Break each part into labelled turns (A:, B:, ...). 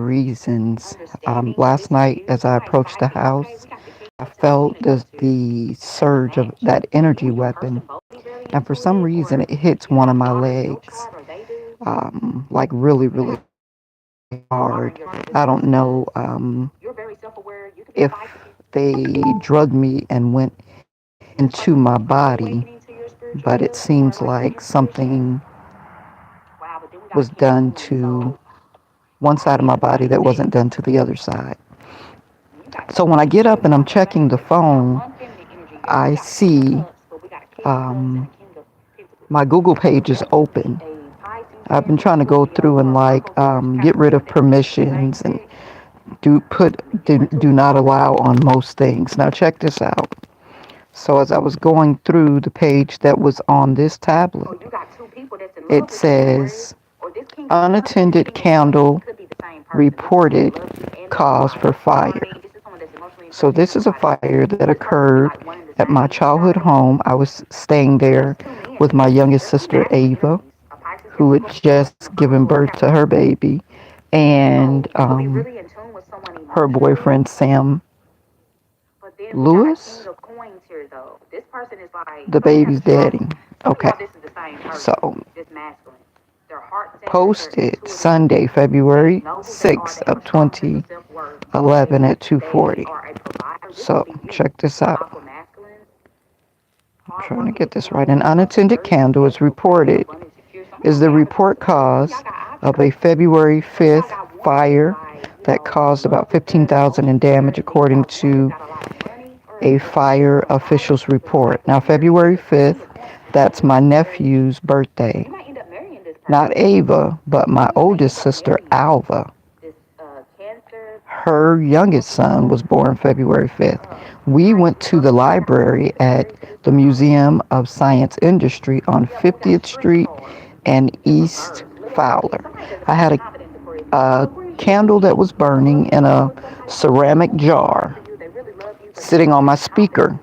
A: reasons. Last night, as I approached the house, I felt the surge of that energy weapon, and for some reason, it hits one of my legs, like really, really hard. I don't know if they drugged me and went into my body, but it seems like something was done to one side of my body that wasn't done to the other side. So when I get up and I'm checking the phone, I see um, my Google page is open. I've been trying to go through and get rid of permissions and do not allow on most things. Now check this out. So as I was going through the page that was on this tablet, it says unattended candle reported cause for fire. So this is a fire that occurred at my childhood home. I was staying there with my youngest sister Ava, who had just given birth to her baby, and her boyfriend Sam Lewis, the baby's daddy. Okay, so posted Sunday, February 6th of 2011 at 2:40. So check this out. I'm trying to get this right. An unattended candle is the report cause of a February 5th fire that caused about 15,000 in damage according to a fire official's report. Now February 5th, that's my nephew's birthday. Not Ava, but my oldest sister Alva. Her youngest son was born February 5th. We went to the library at the Museum of Science Industry on 50th Street and East Fowler. I had a candle that was burning in a ceramic jar sitting on my speaker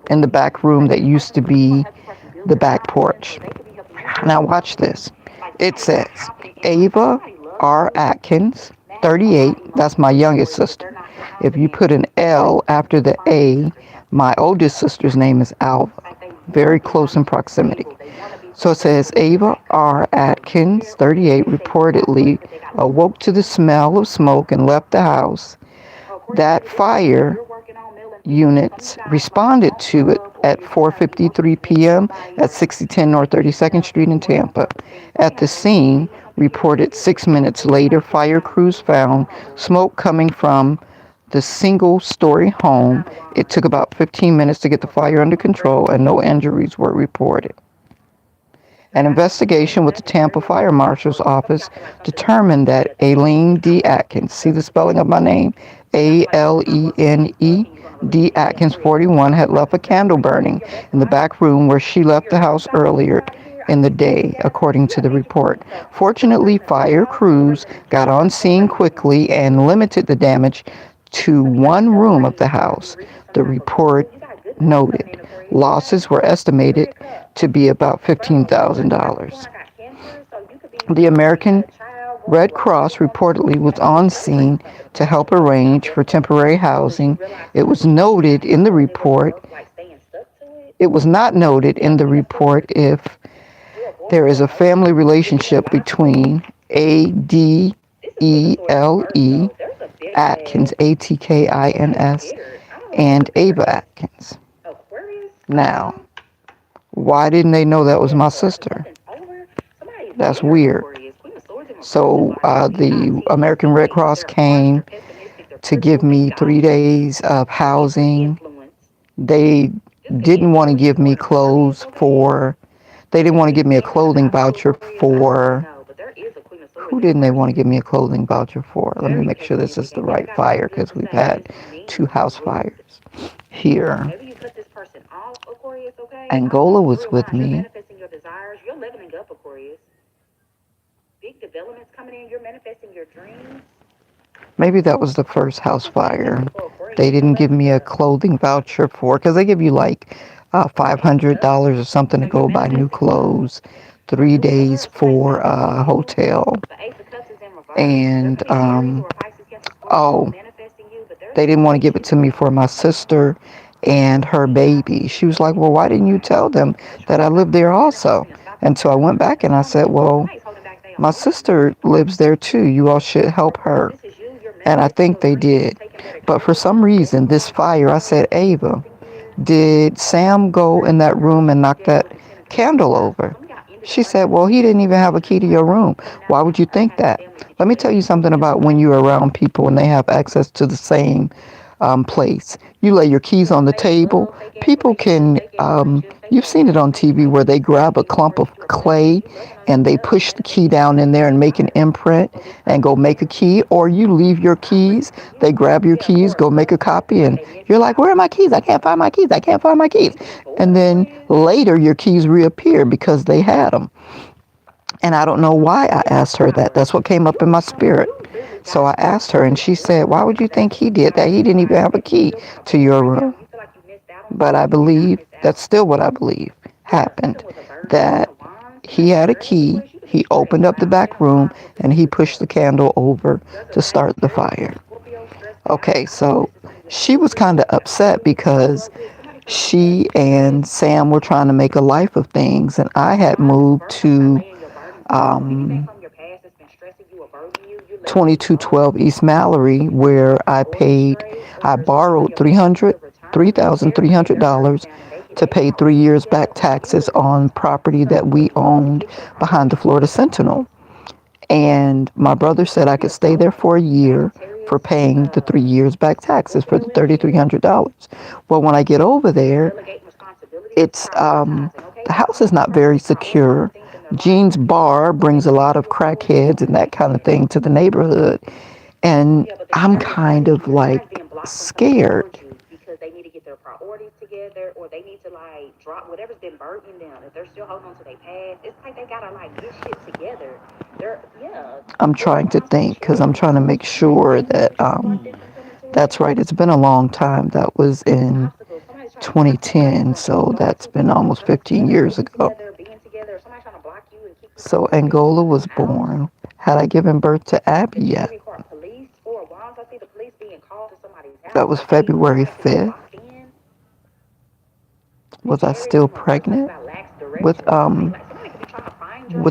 A: in the back room that used to be the back porch. Now watch this. It says Ava R. Atkins, 38. That's my youngest sister. If you put an L after the A, my oldest sister's name is Alva. Very close in proximity. So it says Ava R. Atkins, 38, reportedly awoke to the smell of smoke and left the house. That fire units responded to it at 4:53 p.m. at 6010 North 32nd Street in Tampa. At the scene, reported 6 minutes later, fire crews found smoke coming from the single-story home. It took about 15 minutes to get the fire under control, and no injuries were reported. An investigation with the Tampa Fire Marshal's Office determined that Aileen D. Atkins, see the spelling of my name, Alene D. Atkins, 41, had left a candle burning in the back room where she left the house earlier in the day, according to the report. Fortunately, fire crews got on scene quickly and limited the damage to one room of the house. The report noted losses were estimated to be about $15,000. The American Red Cross reportedly was on scene to help arrange for temporary housing. It was noted in the report. It was not noted in the report if there is a family relationship between Adele Atkins, Atkins, and Ava Atkins. Now, why didn't they know that was my sister? That's weird. So the American Red Cross came to give me 3 days of housing. They didn't want to give me they didn't want to give me a clothing voucher for, who didn't they want to give me a clothing voucher for? Let me make sure this is the right fire because we've had 2 house fires here. Angola was with me. Maybe that was the first house fire. They didn't give me a clothing voucher because they give you like $500 or something to go buy new clothes, 3 days for a hotel, and Oh, they didn't want to give it to me for my sister and her baby. She was like, well, why didn't you tell them that I live there also? And so I went back and I said, well, my sister lives there too. You all should help her. And I think they did. But for some reason, this fire, I said, Ava, did Sam go in that room and knock that candle over? She said, well, he didn't even have a key to your room. Why would you think that? Let me tell you something about when you're around people and they have access to the same place. You lay your keys on the table. People can, you've seen it on TV where they grab a clump of clay and they push the key down in there and make an imprint and go make a key. Or you leave your keys, they grab your keys, go make a copy, and you're like, where are my keys? I can't find my keys. I can't find my keys. And then later your keys reappear because they had them. And I don't know why I asked her that. That's what came up in my spirit. So I asked her, and she said, why would you think he did that? He didn't even have a key to your room. But I believe, that's still what I believe happened, that he had a key, he opened up the back room, and he pushed the candle over to start the fire. Okay, so she was kind of upset because she and Sam were trying to make a life of things, and I had moved to um, 2212 East Mallory, where I borrowed $3,300 to pay 3 years back taxes on property that we owned behind the Florida Sentinel. And my brother said I could stay there for a year for paying the 3 years back taxes for the $3,300. Well, when I get over there, the house is not very secure. Jean's bar brings a lot of crackheads and that kind of thing to the neighborhood. And I'm kind of like scared. I'm trying to think because I'm trying to make sure that that's right. It's been a long time. That was in 2010, so that's been almost 15 years ago. So Angola was born. Had I given birth to Abby yet? That was February 5th. Was I still pregnant with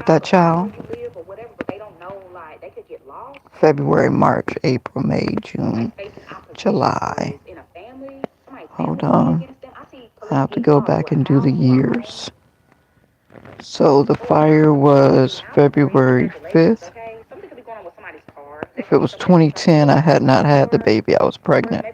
A: that child? February, March, April, May, June, July. Hold on. I have to go back and do the years. So the fire was February 5th. If it was 2010, I had not had the baby. I was pregnant.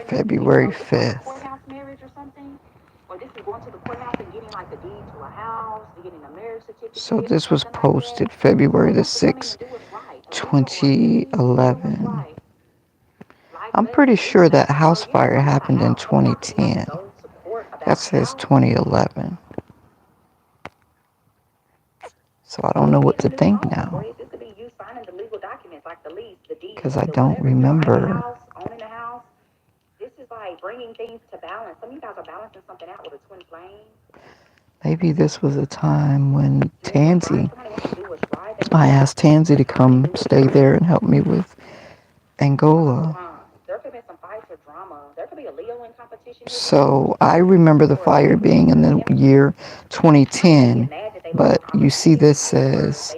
A: February 5th. So this was posted February the 6th, 2011. I'm pretty sure that house fire happened in 2010. That says 2011. So I don't know what to think now. Because I don't remember. Maybe this was a time when I asked Tansy to come stay there and help me with Angola. So I remember the fire being in the year 2010, but you see this says,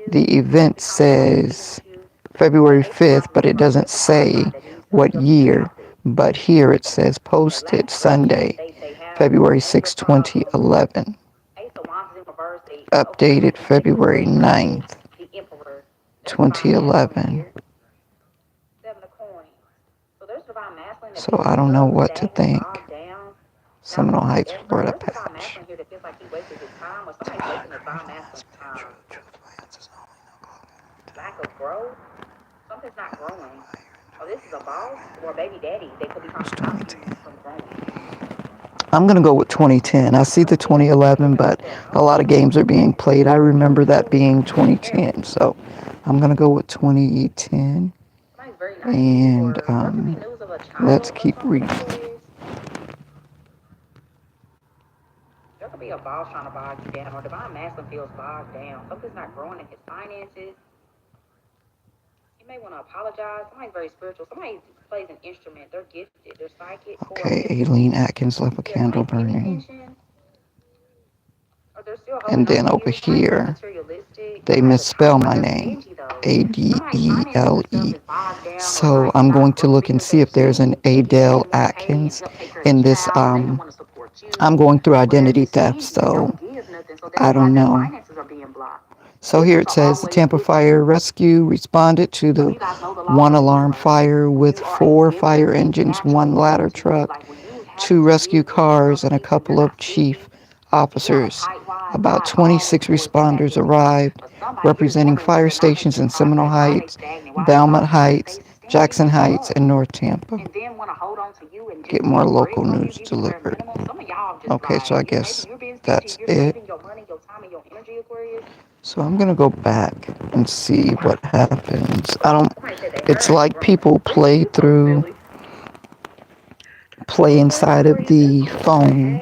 A: the event says February 5th, but it doesn't say what year. But here it says posted Sunday, February 6, 2011. Updated February 9th, 2011. So I don't know what to think. Seminole Heights, Florida patch. Where's 2010? I'm going to go with 2010. I see the 2011, but a lot of games are being played. I remember that being 2010, so I'm going to go with 2010. And let's keep reading. Okay, Aileen Atkins left a candle burning. And then over here, they misspell my name, Adele. So I'm going to look and see if there's an Adele Atkins in this. I'm going through identity theft, so I don't know. So here it says the Tampa Fire Rescue responded to the one alarm fire with 4 fire engines, 1 ladder truck, 2 rescue cars, and a couple of chief officers. About 26 responders arrived, representing fire stations in Seminole Heights, Belmont Heights, Jackson Heights, and North Tampa. Get more local news delivered. Okay, so I guess that's it. So I'm gonna go back and see what happens. It's like people play inside of the phone,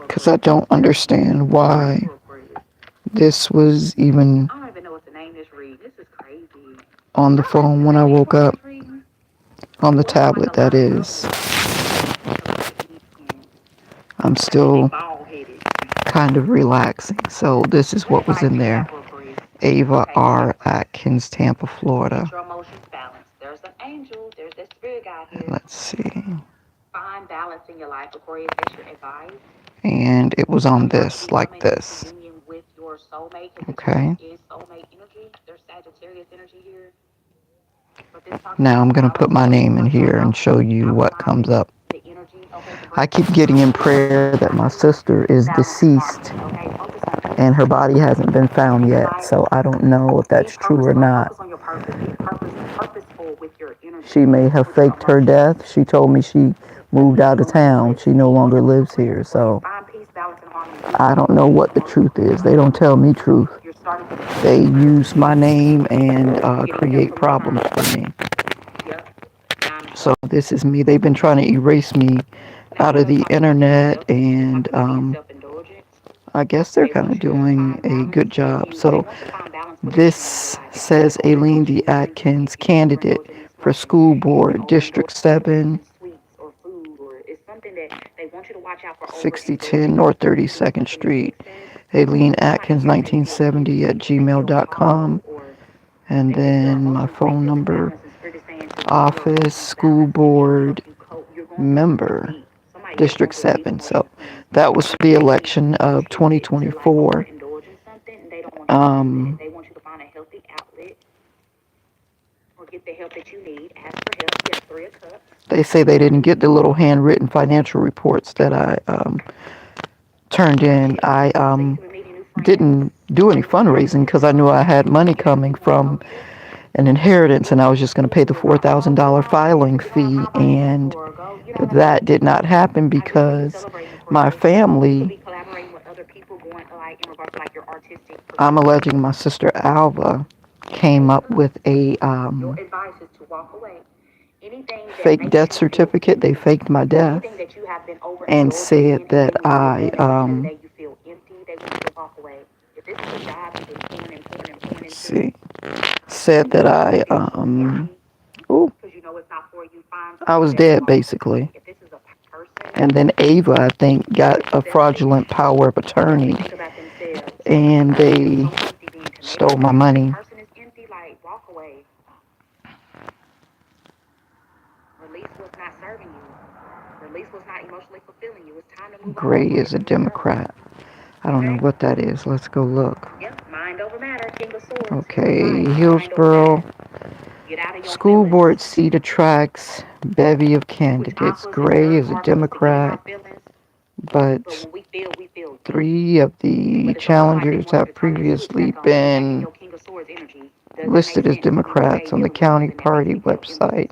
A: because I don't understand why this was even on the phone when I woke up, on the tablet that is. I'm still kind of relaxing. So this is what was in there. Ava R. Atkins, Tampa, Florida. And let's see. And it was on this, like this. Okay. Now I'm going to put my name in here and show you what comes up. I keep getting in prayer that my sister is deceased and her body hasn't been found yet. So I don't know if that's true or not. She may have faked her death. She told me she moved out of town. She no longer lives here. So I don't know what the truth is. They don't tell me truth. They use my name and create problems for me. So this is me. They've been trying to erase me out of the internet, and I guess they're kind of doing a good job. So this says Aileen D. Atkins, candidate for school board, District 7, 6010 North 32nd Street. Aileen Atkins, 1970 at gmail.com. And then my phone number, office, school board, member, District 7. So that was the election of 2024. They say they didn't get the little handwritten financial reports that I turned in. I didn't do any fundraising because I knew I had money coming from an inheritance, and I was just going to pay the $4,000 filing fee, and that did not happen because my family, I'm alleging my sister Alva came up with a fake death certificate. They faked my death and said that I let's see, said that ooh, I was dead basically. And then Ava, I think, got a fraudulent power of attorney, and they stole my money. Gray is a Democrat. I don't know what that is. Let's go look. Okay, Hillsborough School Board seat attracts bevy of candidates. Gray is a Democrat, but 3 of the challengers have previously been listed as Democrats on the county party website.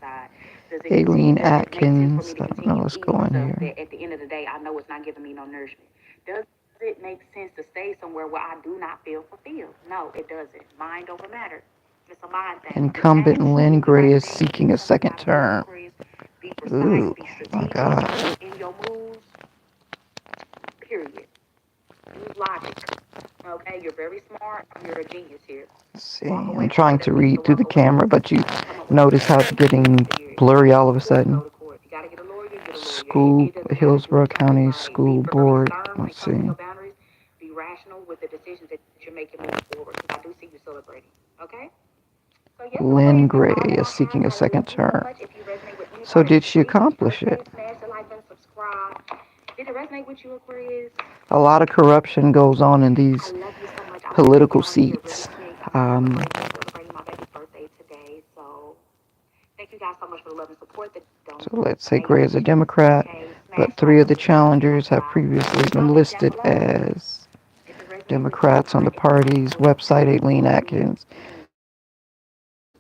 A: Aileen Atkins, I don't know what's going here.
B: At the end of the day, I know it's not giving me no nourishment. Does it make sense to stay somewhere where I do not feel fulfilled? No, it doesn't. Mind over matter. It's a mind thing.
A: Incumbent Lynn Gray is seeking a second term.
B: Be precise,
A: Ooh,
B: be
A: my
B: strategic
A: God.
B: in your moves, period. Use logic. Okay, you're very smart. You're a genius here.
A: Let's see, I'm trying to read through the camera, but you notice how it's getting blurry all of a sudden.
B: You gotta get a lawyer, get a lawyer.
A: School,
B: It doesn't matter who
A: Hillsborough
B: you're talking
A: County
B: about. Be
A: School
B: very
A: Board.
B: firm when it
A: Let's
B: comes to
A: see.
B: your boundaries. Be rational with the decisions that you're making moving forward. Because I do see you celebrating. Okay? So yes,
A: Lynn
B: Aquarius, that's
A: Gray
B: all that
A: is
B: I have.
A: seeking a
B: I
A: second
B: love you so
A: term.
B: much. If you resonate with any
A: So
B: part of
A: did
B: this
A: she
B: reading,
A: accomplish
B: okay,
A: it?
B: smash the like button, subscribe. Did it resonate with you, Aquarius?
A: A lot of corruption goes on in
B: I
A: these
B: love you so much. I want to get
A: political
B: down here really
A: seats.
B: quick.
A: Um,
B: Celebrating my baby's birthday today. So thank you guys so much for the love and support, the
A: so let's say Gray is a Democrat,
B: okay, smash
A: but
B: the like
A: three of
B: button,
A: the challengers have
B: subscribe.
A: previously been
B: Comment down
A: listed
B: below
A: as
B: if it resonated with you.
A: Democrats on the
B: Comment down below
A: party's
B: if it
A: website. Aileen
B: resonated with
A: Atkins,
B: you.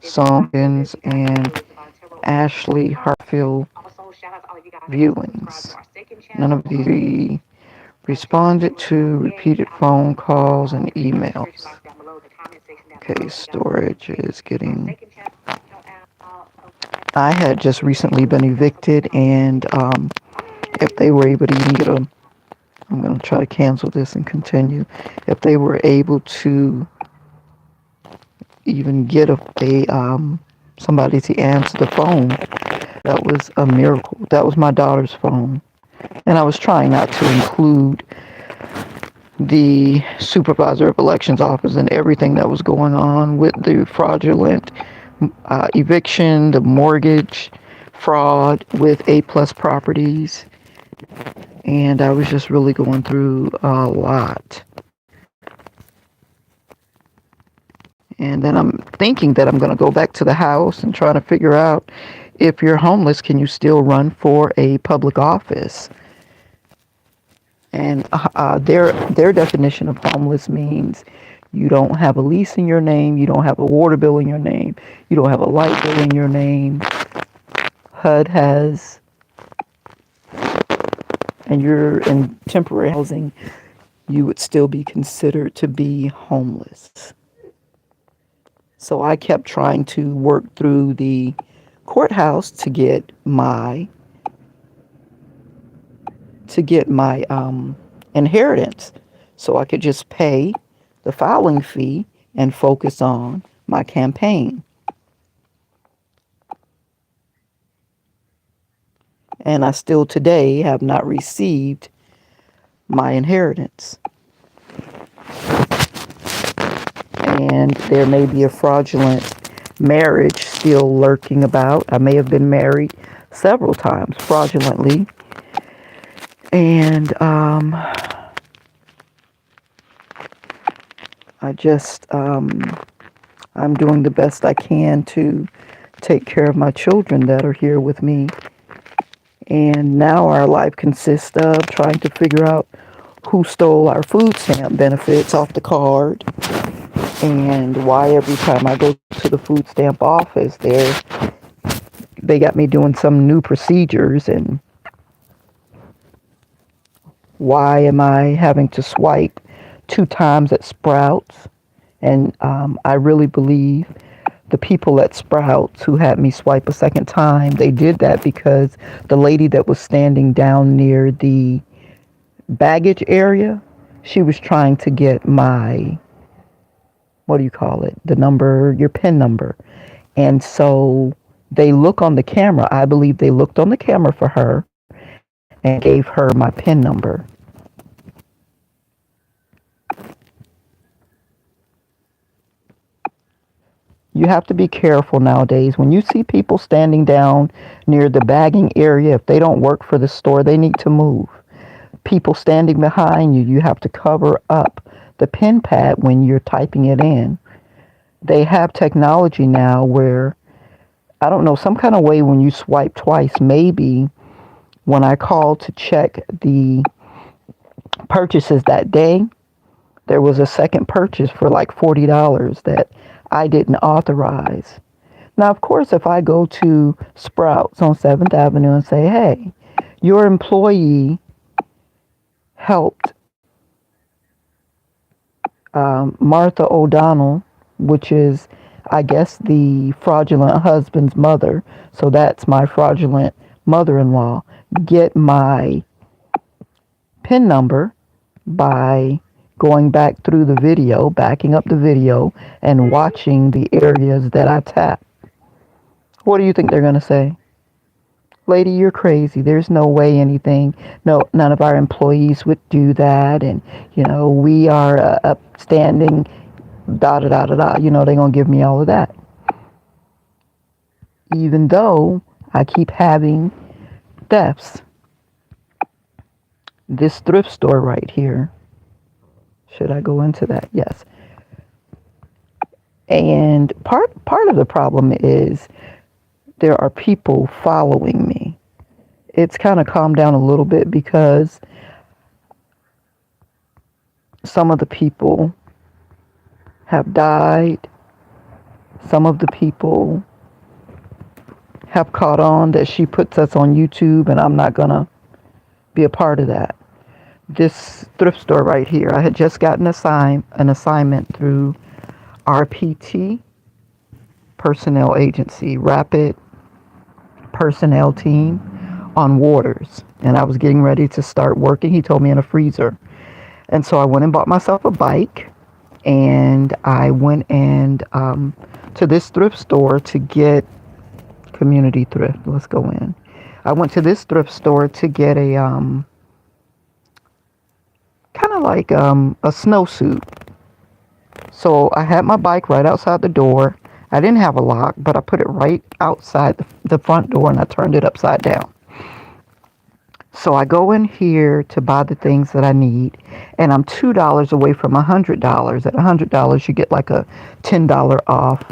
B: This is about
A: Songkins,
B: you guys know
A: and
B: it's about tarot energy.
A: Ashley Hartfield
B: Also, shout out to all of you guys that have subscribed to
A: viewings.
B: our second
A: None
B: channel,
A: of
B: Aquarius.
A: these
B: Thank you
A: responded
B: for
A: to repeated
B: I love
A: phone
B: you all.
A: calls and
B: Click on the description
A: emails.
B: box down below, the comment section down
A: Okay,
B: below. If you guys want to
A: storage
B: check
A: is
B: our
A: getting.
B: second channel out,
A: I
B: okay?
A: had just
B: If you're
A: recently
B: able to,
A: been
B: thank you guys so much for
A: evicted,
B: coming
A: and if they were able to even get a, I'm going to try to cancel this and continue. If they were able to even get a somebody to answer the phone, that was a miracle. That was my daughter's phone, and I was trying not to include the supervisor of elections office and everything that was going on with the fraudulent eviction, the mortgage fraud with A plus properties, and I was just really going through a lot. And then I'm thinking that I'm going to go back to the house and try to figure out, if you're homeless, can you still run for a public office? And their definition of homeless means you don't have a lease in your name, you don't have a water bill in your name, you don't have a light bill in your name. HUD has, and you're in temporary housing, you would still be considered to be homeless. So I kept trying to work through the courthouse to get my inheritance, so I could just pay the filing fee and focus on my campaign. And I still today have not received my inheritance. And there may be a fraudulent marriage still lurking about. I may have been married several times fraudulently. And I just, I'm doing the best I can to take care of my children that are here with me. And now our life consists of trying to figure out who stole our food stamp benefits off the card, and why every time I go to the food stamp office, they got me doing some new procedures, and why am I having to swipe 2 times at Sprouts? And I really believe the people at Sprouts who had me swipe a second time, they did that because the lady that was standing down near the baggage area, she was trying to get my, what do you call it, the number, your PIN number. And so they look on the camera. I believe they looked on the camera for her and gave her my PIN number. You have to be careful nowadays. When you see people standing down near the bagging area, if they don't work for the store, they need to move. People standing behind you, you have to cover up the PIN pad when you're typing it in. They have technology now where, I don't know, some kind of way when you swipe twice, maybe when I called to check the purchases that day, there was a second purchase for like $40 that I didn't authorize. Now, of course, if I go to Sprouts on 7th Avenue and say, hey, your employee helped Martha O'Donnell, which is, I guess, the fraudulent husband's mother, so that's my fraudulent mother in law, get my PIN number by going back through the video, backing up the video, and watching the areas that I tap. What do you think they're going to say? Lady, you're crazy. There's no way anything, no, none of our employees would do that. And, we are upstanding, da da da da da. They're going to give me all of that. Even though I keep having thefts. This thrift store right here. Should I go into that? Yes. And part of the problem is there are people following me. It's kind of calmed down a little bit because some of the people have died. Some of the people have caught on that she puts us on YouTube, and I'm not going to be a part of that. This thrift store right here, I had just gotten an assignment through RPT, Personnel Agency, Rapid Personnel Team, on Waters. And I was getting ready to start working. He told me in a freezer. And so I went and bought myself a bike. And I went and to this thrift store to get community thrift. Let's go in. I went to this thrift store to get a kind of like a snowsuit. So I had my bike right outside the door. I didn't have a lock, but I put it right outside the front door and I turned it upside down. So I go in here to buy the things that I need, and I'm $2 away from $100. At $100, you get like a $10 off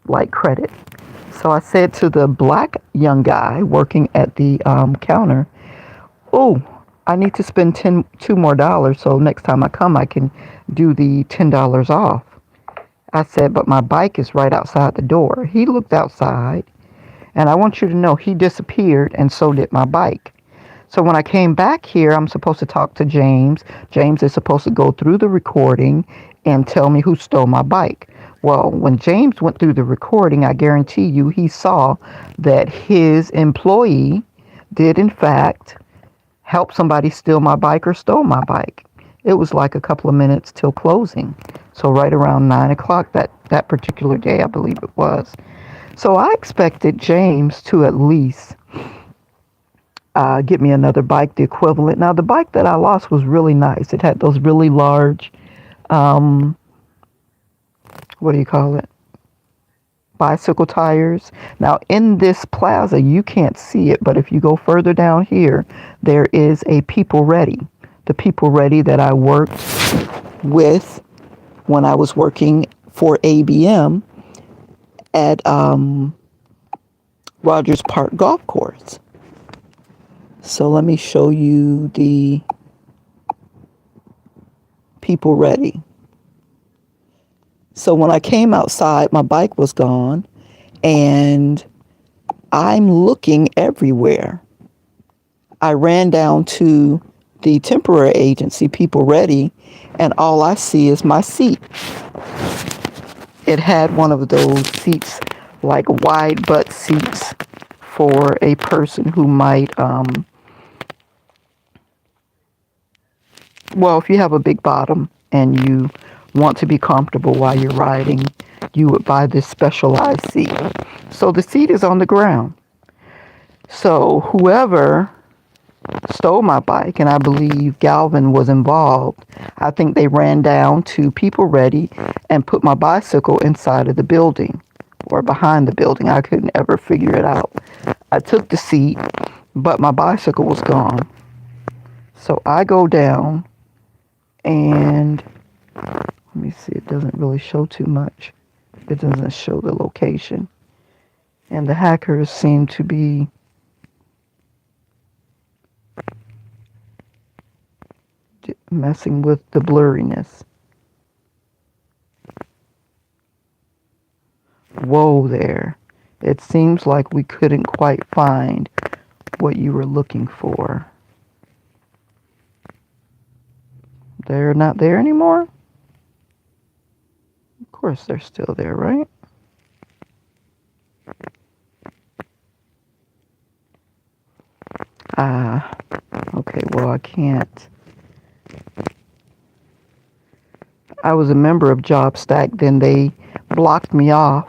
A: like credit. So I said to the black young guy working at the counter, oh, I need to spend two more dollars so next time I come I can do the $10 off. I said, but my bike is right outside the door. He looked outside, and I want you to know he disappeared, and so did my bike. So when I came back here, I'm supposed to talk to James. James is supposed to go through the recording and tell me who stole my bike. Well, when James went through the recording, I guarantee you he saw that his employee did in fact help somebody steal my bike or stole my bike. It was like a couple of minutes till closing. So right around 9 o'clock that particular day, I believe it was. So I expected James to at least get me another bike, the equivalent. Now, the bike that I lost was really nice. It had those really large, what do you call it? Bicycle tires. Now, in this plaza, you can't see it, but if you go further down here, there is a People Ready. The People Ready that I worked with when I was working for ABM at Rogers Park Golf Course. So let me show you the People Ready. So when I came outside, my bike was gone, and I'm looking everywhere. I ran down to the temporary agency, People Ready, and all I see is my seat. It had one of those seats, like wide butt seats for a person who might, well, if you have a big bottom and you want to be comfortable while you're riding, you would buy this specialized seat. So the seat is on the ground. So whoever stole my bike, and I believe Galvin was involved, I think they ran down to People Ready and put my bicycle inside of the building or behind the building. I couldn't ever figure it out. I took the seat, but my bicycle was gone. So I go down, and let me see, it doesn't really show too much. It doesn't show the location. And the hackers seem to be messing with the blurriness. Whoa there. It seems like we couldn't quite find what you were looking for. They're not there anymore? Of course they're still there, right? Ah, okay, well, I can't. I was a member of JobStack, then they blocked me off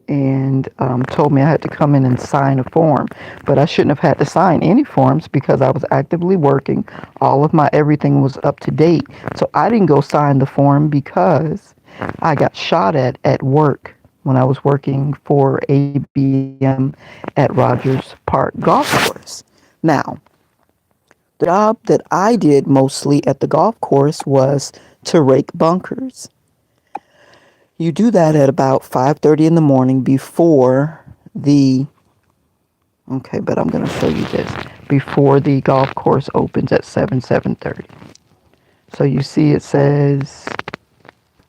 A: and told me I had to come in and sign a form. But I shouldn't have had to sign any forms because I was actively working. All of my everything was up to date. So I didn't go sign the form because I got shot at work when I was working for ABM at Rogers Park Golf Course. Now, the job that I did mostly at the golf course was to rake bunkers. You do that at about 5:30 in the morning before the okay, but I'm going to show you this before the golf course opens at 7:30. So you see it says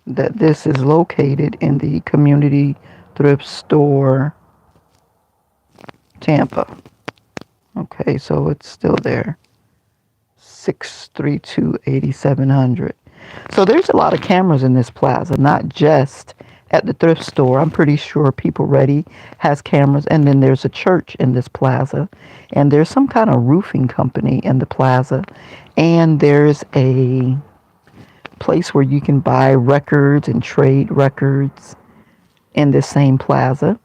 A: that this is located in the community thrift store Tampa. Okay, so it's still there. 632-8700. So there's a lot of cameras in this plaza, not just at the thrift store. I'm pretty sure People Ready has cameras, and then there's a church in this plaza, and there's some kind of roofing company in the plaza, and there's a place where you can buy records and trade records in this same plaza.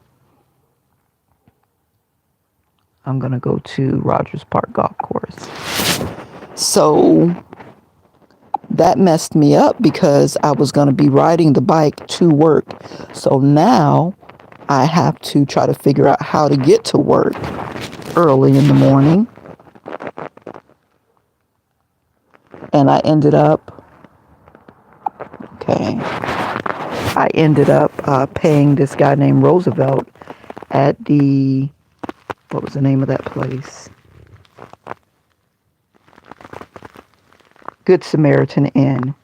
A: I'm going to go to Rogers Park Golf Course. So that messed me up because I was going to be riding the bike to work. So now I have to try to figure out how to get to work early in the morning. And okay, I ended up paying this guy named Roosevelt at what was the name of that place? Good Samaritan Inn.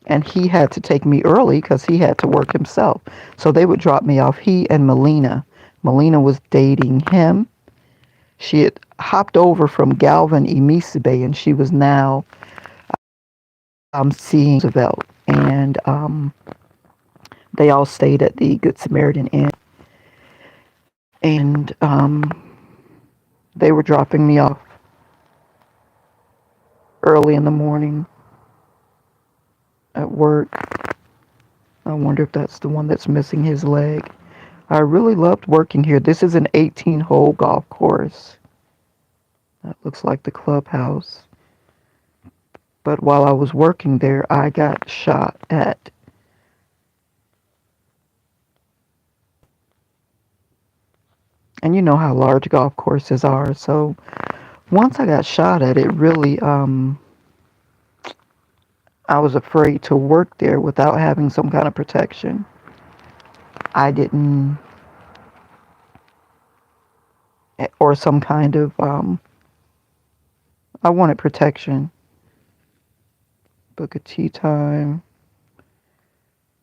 A: And he had to take me early because he had to work himself. So they would drop me off. He and Melina. Melina was dating him. She had hopped over from Galvin Emisibe, and she was now seeing Roosevelt. And they all stayed at the Good Samaritan Inn. And they were dropping me off early in the morning at work. I wonder if that's the one that's missing his leg. I really loved working here. This is an 18-hole golf course. That looks like the clubhouse. But while I was working there, I got shot at. And you know how large golf courses are. So once I got shot at, it really, I was afraid to work there without having some kind of protection. I didn't, or some kind of, I wanted protection. Book a tea time.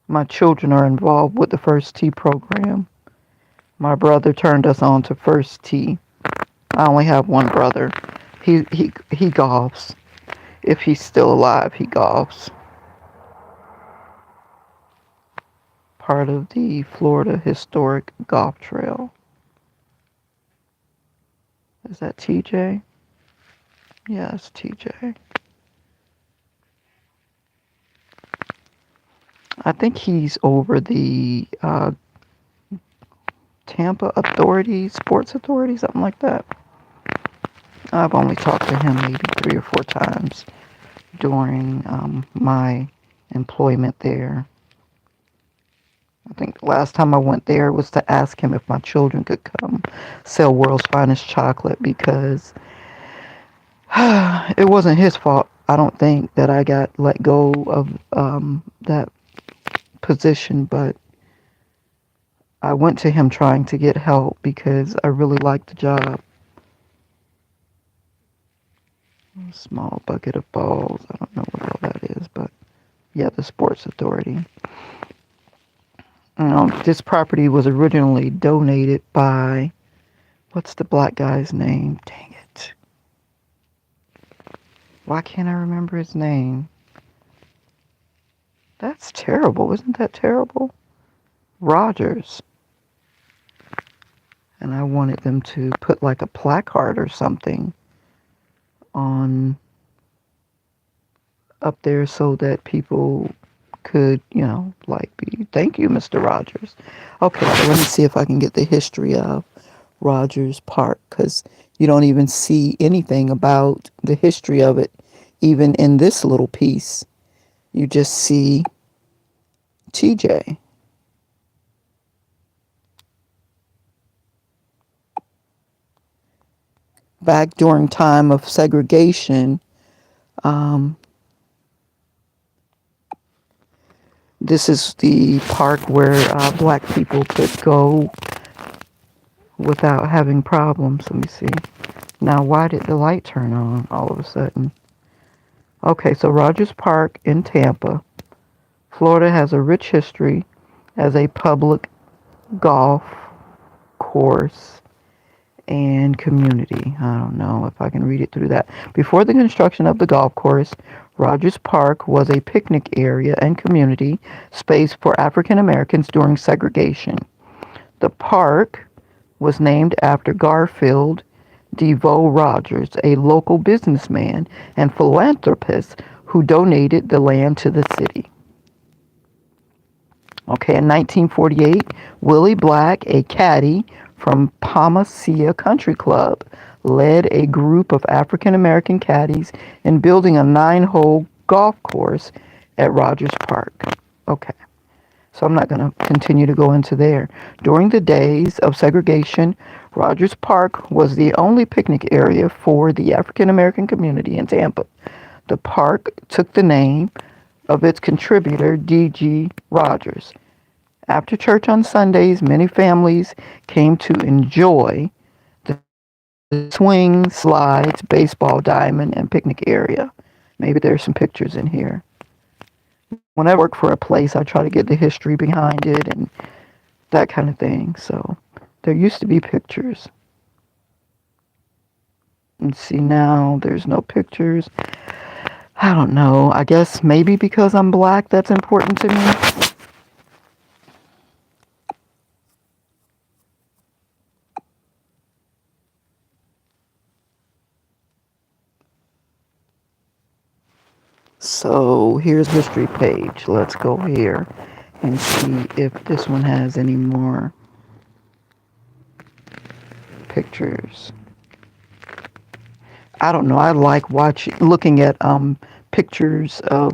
A: My children are involved with the First Tee program. My brother turned us on to First Tee. I only have one brother. He golfs. If he's still alive, he golfs. Part of the Florida Historic Golf Trail. Is that TJ? Yeah, it's TJ. I think he's over the Tampa Authority, Sports Authority, something like that. I've only talked to him maybe 3 or 4 times during my employment there. I think the last time I went there was to ask him if my children could come sell World's Finest Chocolate because it wasn't his fault, I don't think, that I got let go of that position, but I went to him trying to get help because I really liked the job. A small bucket of balls. I don't know what all that is, but yeah, the Sports Authority. This property was originally donated by, what's the black guy's name? Dang it. Why can't I remember his name? That's terrible. Isn't that terrible? Rogers. And I wanted them to put like a placard or something on up there so that people could, like be, thank you, Mr. Rogers. Okay, so let me see if I can get the history of Rogers Park because you don't even see anything about the history of it, even in this little piece. You just see TJ. Back during time of segregation, um, this is the park where black people could go without having problems. Let me see. Now, why did the light turn on all of a sudden? Okay, so Rogers Park in Tampa, Florida has a rich history as a public golf course and community. I don't know if I can read it through that. Before the construction of the golf course, Rogers Park was a picnic area and community space for African Americans during segregation. The park was named after Garfield DeVoe Rogers, a local businessman and philanthropist who donated the land to the city. Okay, in 1948, Willie Black, a caddy from Palmacia Country Club, led a group of African American caddies in building a 9-hole golf course at Rogers Park. Okay, so I'm not going to continue to go into there. During the days of segregation, Rogers Park was the only picnic area for the African American community in Tampa. The park took the name of its contributor, D.G. Rogers. After church on Sundays, many families came to enjoy the swing, slides, baseball diamond, and picnic area. Maybe there's some pictures in here. Whenever I work for a place, I try to get the history behind it and that kind of thing. So there used to be pictures. And see now there's no pictures. I don't know. I guess maybe because I'm black that's important to me. So here's history page. Let's go here and see if this one has any more pictures. I don't know. I like looking at pictures of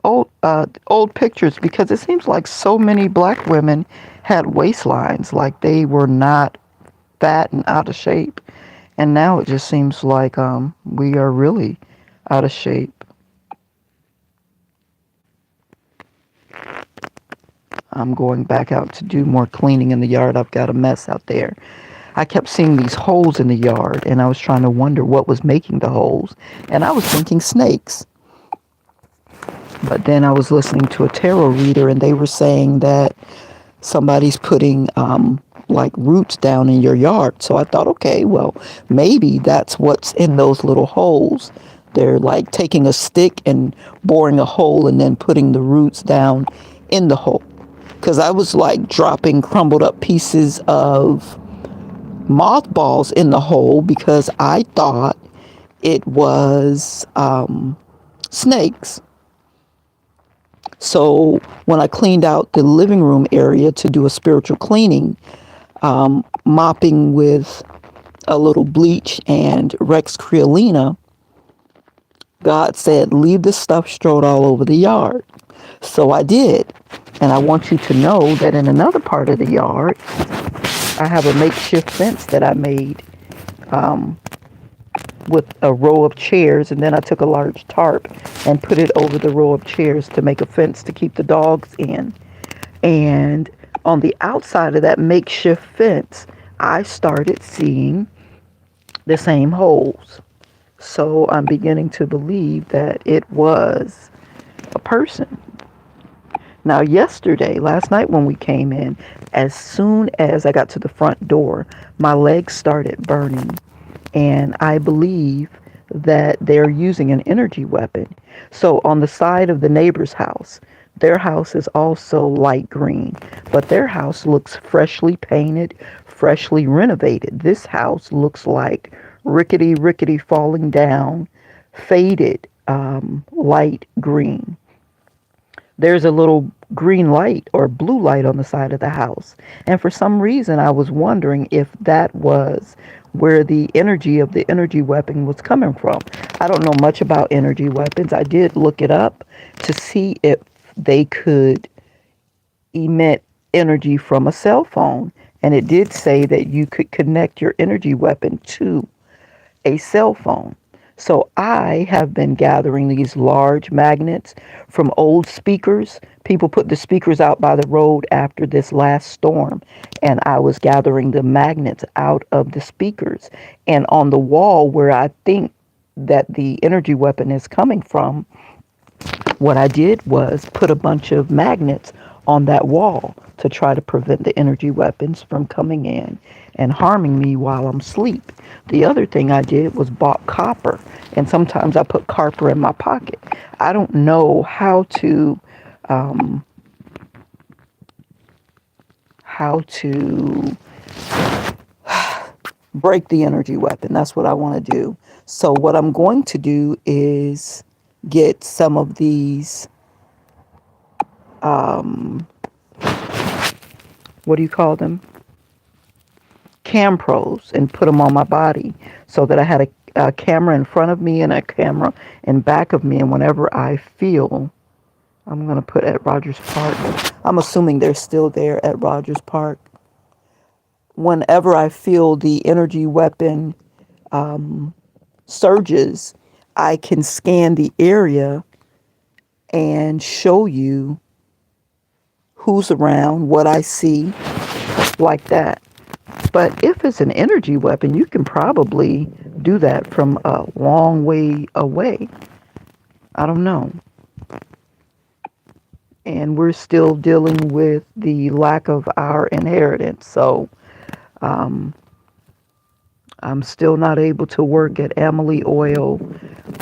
A: old pictures because it seems like so many black women had waistlines, like they were not fat and out of shape, and now it just seems like we are really out of shape. I'm going back out to do more cleaning in the yard. I've got a mess out there. I kept seeing these holes in the yard, and I was trying to wonder what was making the holes, and I was thinking snakes. But then I was listening to a tarot reader, and they were saying that somebody's putting like roots down in your yard. So I thought, okay, well, maybe that's what's in those little holes. They're like taking a stick and boring a hole and then putting the roots down in the hole. Because I was like dropping crumbled up pieces of mothballs in the hole because I thought it was snakes. So when I cleaned out the living room area to do a spiritual cleaning, mopping with a little bleach and Rex Creolina, God said, leave this stuff strewed all over the yard. So I did. And I want you to know that in another part of the yard, I have a makeshift fence that I made with a row of chairs. And then I took a large tarp and put it over the row of chairs to make a fence to keep the dogs in. And on the outside of that makeshift fence, I started seeing the same holes. So I'm beginning to believe that it was a person. Now, yesterday, last night when we came in, as soon as I got to the front door, my legs started burning. And I believe that they're using an energy weapon. So, on the side of the neighbor's house, their house is also light green, but their house looks freshly painted, freshly renovated. This house looks like rickety, rickety, falling down, faded light green. There's a little green light or blue light on the side of the house. And for some reason, I was wondering if that was where the energy of the energy weapon was coming from. I don't know much about energy weapons. I did look it up to see if they could emit energy from a cell phone. And it did say that you could connect your energy weapon to a cell phone. So I have been gathering these large magnets from old speakers. People put the speakers out by the road after this last storm, and I was gathering the magnets out of the speakers. And on the wall where I think that the energy weapon is coming from, what I did was put a bunch of magnets on that wall to try to prevent the energy weapons from coming in and harming me while I'm asleep. The other thing I did was bought copper, and sometimes I put copper in my pocket. I don't know um, how to break the energy weapon. That's what I want to do. So what I'm going to do is get some of these um, what do you call them? Cam pros, and put them on my body so that I had a camera in front of me and a camera in back of me. And whenever I feel, I'm going to put at Rogers Park. I'm assuming they're still there at Rogers Park. Whenever I feel the energy weapon surges, I can scan the area and show you who's around, what I see, like that. But if it's an energy weapon, you can probably do that from a long way away. I don't know. And we're still dealing with the lack of our inheritance. So um, I'm still not able to work at Emily Oil.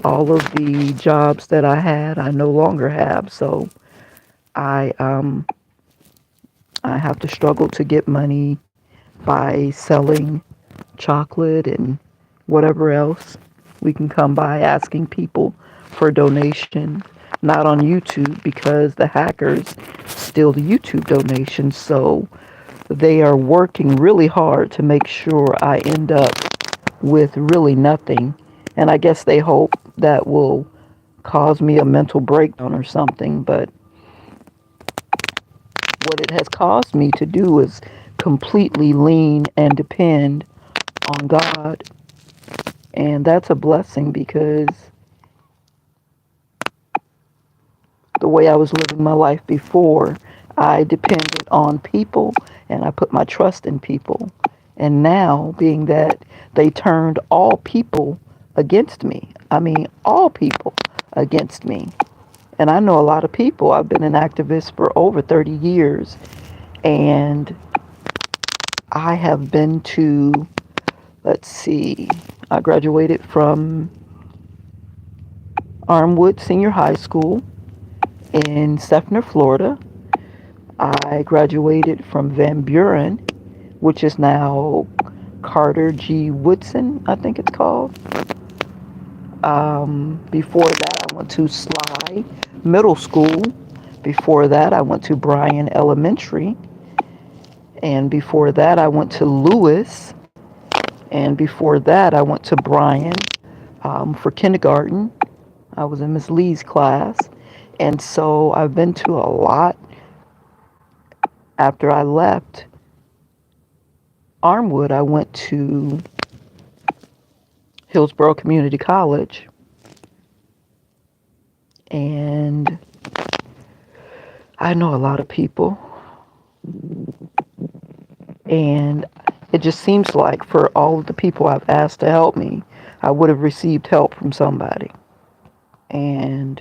A: All of the jobs that I had, I no longer have. So I um, I have to struggle to get money by selling chocolate and whatever else we can come by, asking people for donations. Not on YouTube because the hackers steal the YouTube donations. So they are working really hard to make sure I end up with really nothing. And I guess they hope that will cause me a mental breakdown or something. But what it has caused me to do is completely lean and depend on God. And that's a blessing because the way I was living my life before, I depended on people and I put my trust in people. And now, being that they turned all people against me, I mean, all people against me. And I know a lot of people. I've been an activist for over 30 years, and I have been to, let's see, I graduated from Armwood Senior High School in Sefner, Florida. I graduated from Van Buren, which is now Carter G. Woodson, I think it's called. Before that, I went to Sly Middle School. Before that, I went to Bryan Elementary. And before that, I went to Lewis. And before that, I went to Bryan for kindergarten. I was in Miss Lee's class. And so I've been to a lot. After I left Armwood, I went to Hillsborough Community College. And I know a lot of people. And it just seems like for all of the people I've asked to help me, I would have received help from somebody. And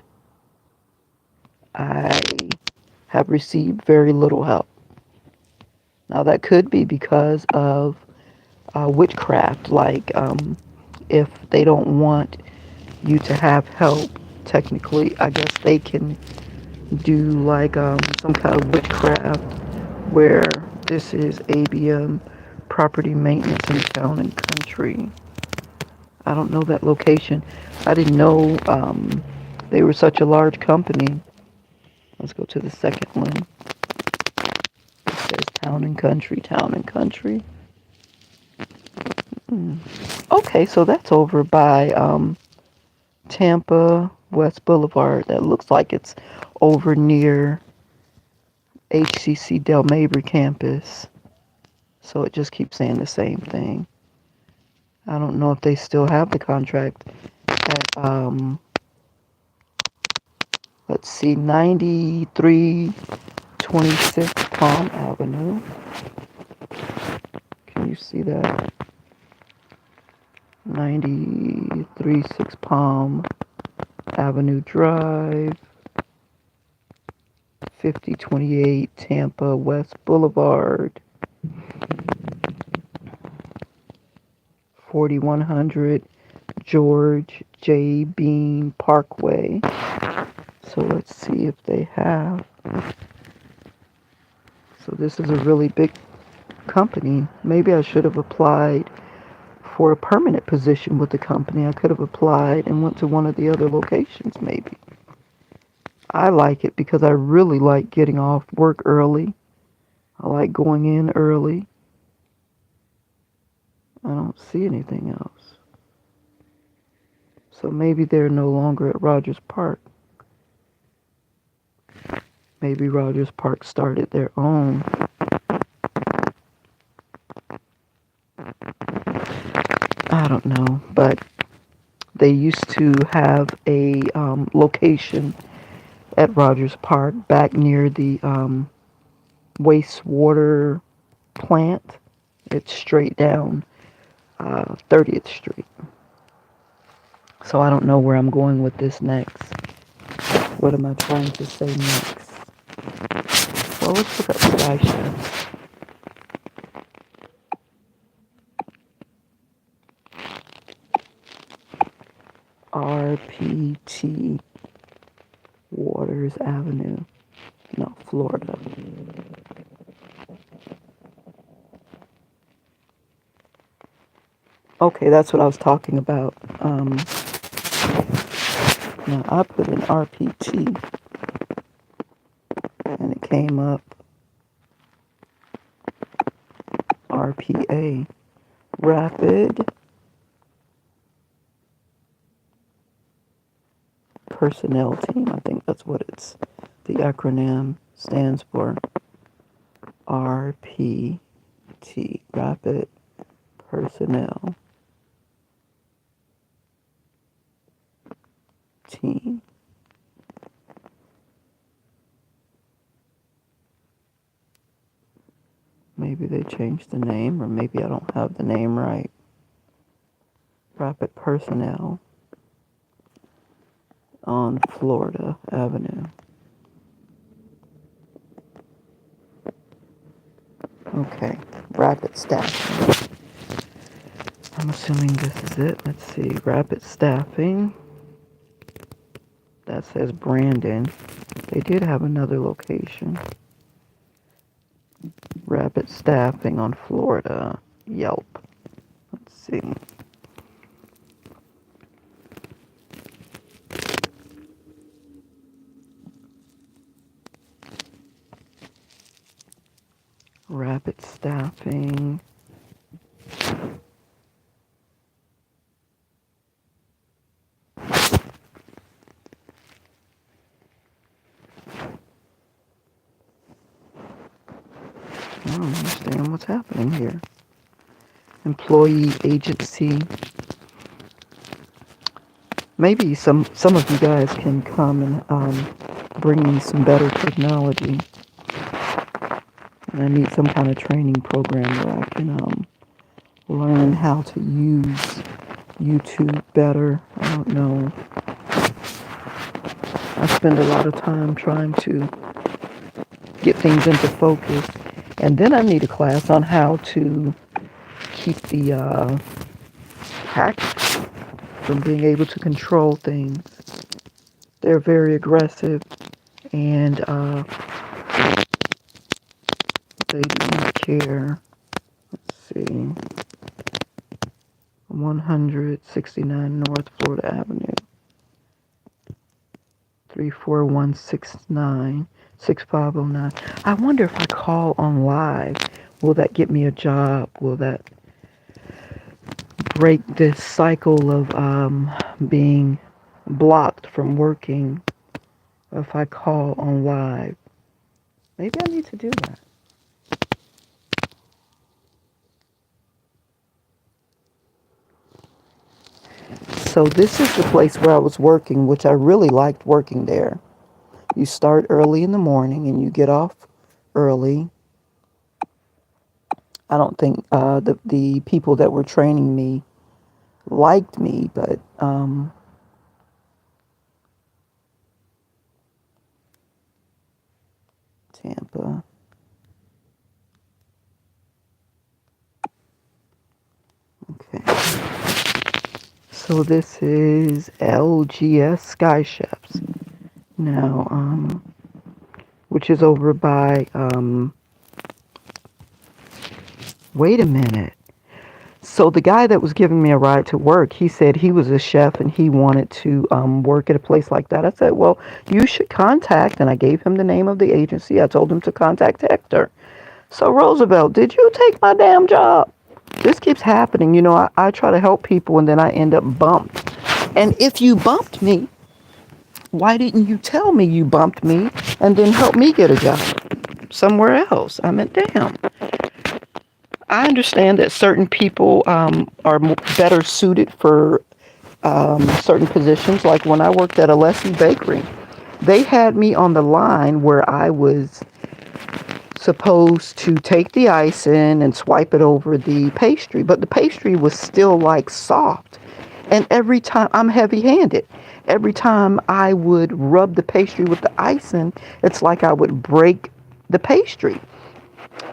A: I have received very little help. Now, that could be because of witchcraft, like if they don't want you to have help, technically, I guess they can do like some kind of witchcraft where this is ABM property maintenance in town and country. I don't know that location. I didn't know they were such a large company. Let's go to the second one. It says town and country, town and country. Hmm. Okay, so that's over by Tampa West Boulevard. That looks like it's over near HCC Del Mabry campus. So it just keeps saying the same thing. I don't know if they still have the contract at let's see, 9326 Palm Avenue. Can you see that? 936 Palm Avenue Drive, 5028 Tampa West Boulevard, 4100 George J. Bean Parkway. So let's see if they have. So this is a really big company. Maybe I should have applied for a permanent position with the company. I could have applied and went to one of the other locations maybe. I like it because I really like getting off work early. I like going in early. I don't see anything else. So maybe they're no longer at Rogers Park. Maybe Rogers Park started their own. I don't know, but they used to have a location at Rogers Park back near the wastewater plant. It's straight down 30th Street. So I don't know where I'm going with this next. What am I trying to say next? Well, let's look up Sky Chef. RPT Waters Avenue. No, Florida. Okay, that's what I was talking about. Now I put in RPT and it came up RPA. Rapid Personnel Team. I think that's what the acronym stands for. RPT. Rapid Personnel Team. Maybe they changed the name, or maybe I don't have the name right. Rapid Personnel on Florida Avenue. Okay, Rapid Staffing. I'm assuming this is it. Let's see, Rapid Staffing. That says Brandon. They did have another location. Rapid Staffing on Florida. Yelp. Let's see. Rapid Staffing. I don't understand what's happening here. Employee agency. Maybe some of you guys can come and bring me some better technology. And I need some kind of training program where I can learn how to use YouTube better. I don't know. I spend a lot of time trying to get things into focus. And then I need a class on how to keep the hackers from being able to control things. They're very aggressive and they do not care. Let's see. 169 North Florida Avenue. 34169 6509. I wonder if I call on live, will that get me a job? Will that break this cycle of being blocked from working if I call on live? Maybe I need to do that. So this is the place where I was working, which I really liked working there. You start early in the morning and you get off early. I don't think the people that were training me liked me, but Tampa. Okay. So this is LGS Sky Chefs now, which is over by. Wait a minute. So the guy that was giving me a ride to work, he said he was a chef and he wanted to work at a place like that. I said, well, you should contact, and I gave him the name of the agency. I told him to contact Hector. So Roosevelt, did you take my damn job? This keeps happening. You know, I try to help people and then I end up bumped. And if you bumped me, why didn't you tell me you bumped me and then help me get a job somewhere else? I mean, damn. I understand that certain people are better suited for certain positions. Like when I worked at Alessi Bakery, they had me on the line where I was supposed to take the ice in and swipe it over the pastry, but the pastry was still like soft. And every time I'm heavy handed, every time I would rub the pastry with the icing, it's like I would break the pastry.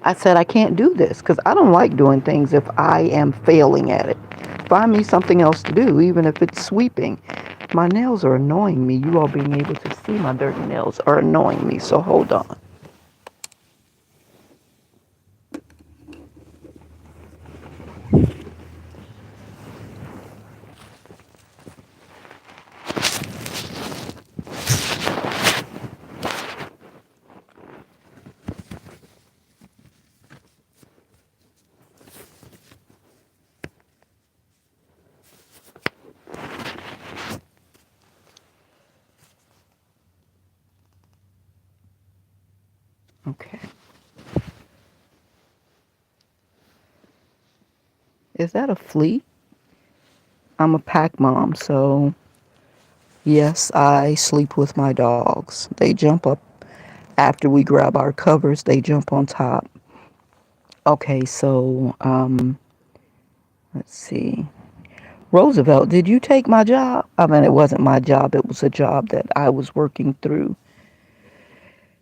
A: I said, I can't do this because I don't like doing things if I am failing at it. Find me something else to do, even if it's sweeping. My nails are annoying me. You all being able to see my dirty nails are annoying me, so hold on. Okay. Is that a flea? I'm a pack mom, so yes, I sleep with my dogs. They jump up after we grab our covers, they jump on top. Okay, so let's see. Roosevelt, did you take my job? I mean, it wasn't my job. It was a job that I was working through.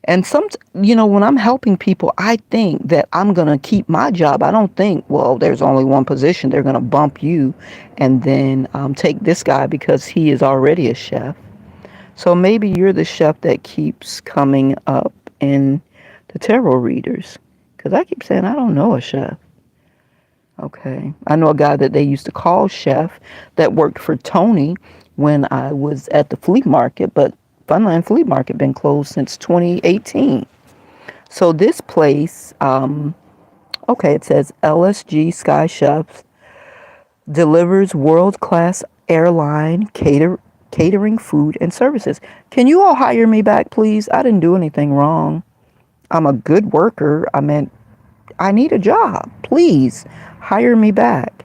A: And when I'm helping people, I think that I'm going to keep my job. I don't think, well, there's only one position. They're going to bump you and then take this guy because he is already a chef. So maybe you're the chef that keeps coming up in the tarot readers. Because I keep saying, I don't know a chef. Okay. I know a guy that they used to call chef that worked for Tony when I was at the flea market, but Funland Flea Market been closed since 2018. So this place, okay, it says LSG Sky Chefs delivers world-class airline catering food and services. Can you all hire me back, please? I didn't do anything wrong. I'm a good worker. I mean, I need a job. Please hire me back.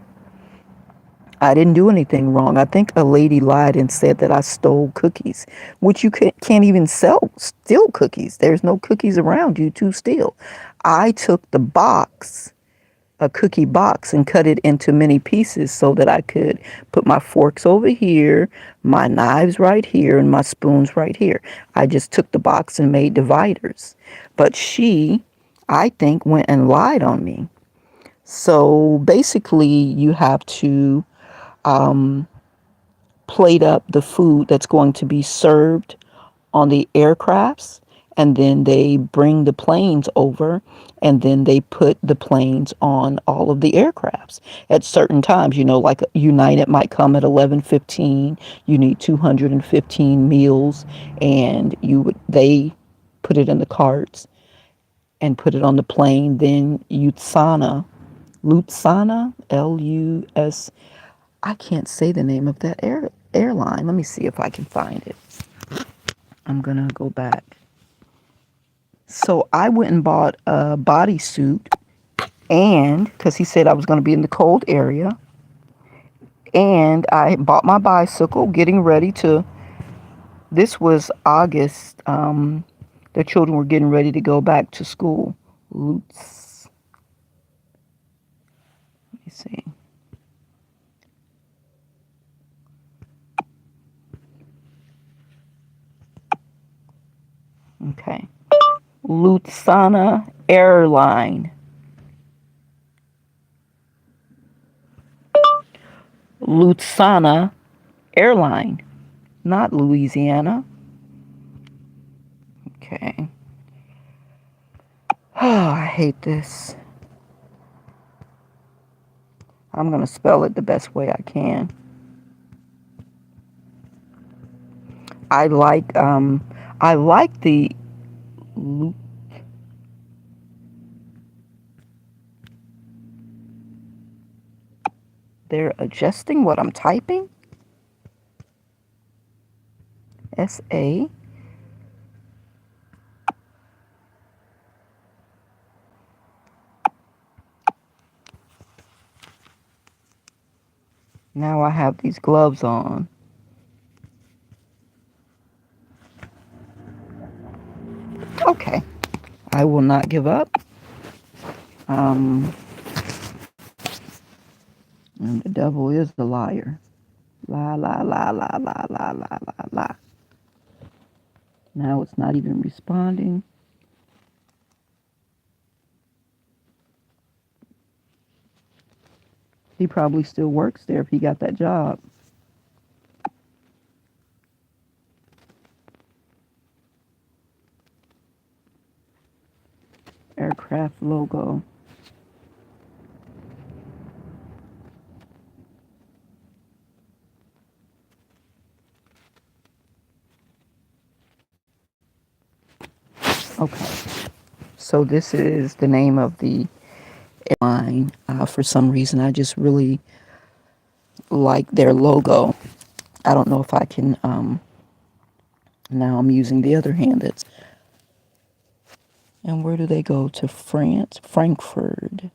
A: I didn't do anything wrong. I think a lady lied and said that I stole cookies, which you can't even steal cookies. There's no cookies around you to steal. I took the box a cookie box and cut it into many pieces so that I could put my forks over here, my knives right here, and my spoons right here. I just took the box and made dividers. But she, I think, went and lied on me. So basically, you have to plate up the food that's going to be served on the aircrafts, and then they bring the planes over, and then they put the planes on all of the aircrafts at certain times. Like United might come at 11:15. You need 215 meals, and they put it in the carts and put it on the plane. Then Lutzana, Lus, I can't say the name of that airline. Let me see if I can find it. I'm gonna go back. So I went and bought a bodysuit, and because he said I was going to be in the cold area, and I bought my bicycle, getting ready to. This was August. The children were getting ready to go back to school. Lutz. Let me see. Okay. Lutzana Airline. Lutzana Airline, not Louisiana. Okay. Oh, I hate this. I'm going to spell it the best way I can. I like the they're adjusting what I'm typing. SA. Now I have these gloves on. Okay. I will not give up. And the devil is a liar. La la la la la la la la la. Now it's not even responding. He probably still works there if he got that job. Aircraft logo. Okay. So this is the name of the airline. For some reason, I just really like their logo. I don't know if I can. Now I'm using the other hand. That's and where do they go to? France, Frankfurt.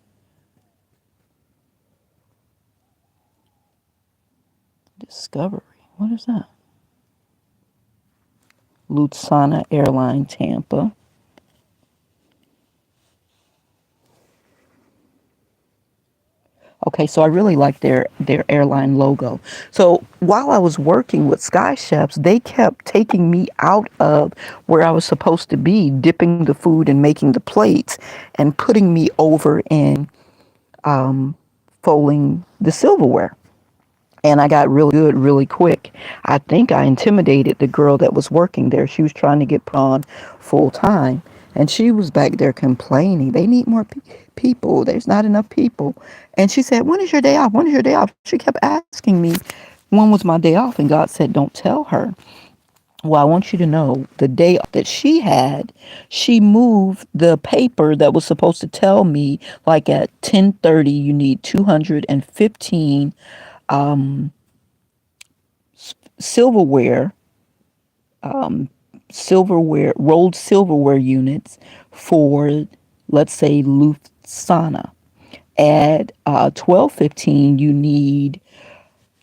A: Discovery. What is that? Lutzana Airline Tampa. Okay, so I really like their airline logo. So while I was working with Sky Chefs, they kept taking me out of where I was supposed to be, dipping the food and making the plates, and putting me over in folding the silverware. And I got really good really quick. I think I intimidated the girl that was working there. She was trying to get put on full time, and she was back there complaining. They need more people. There's not enough people. And she said, "When is your day off? When is your day off?" She kept asking me when was my day off, and God said, "Don't tell her." Well, I want you to know the day that she had, she moved the paper that was supposed to tell me like at 10:30 you need 215 silverware, rolled silverware units for, let's say, Lufthansa. At 12:15, you need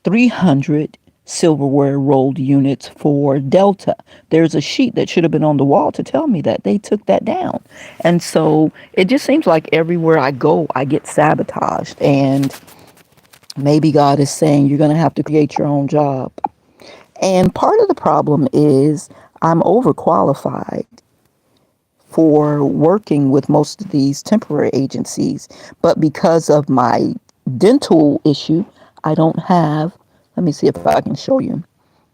A: 300 silverware rolled units for Delta. There's a sheet that should have been on the wall to tell me that. They took that down. And so it just seems like everywhere I go, I get sabotaged. And maybe God is saying you're going to have to create your own job. And part of the problem is I'm overqualified for working with most of these temporary agencies. But because of my dental issue, I don't have, let me see if I can show you.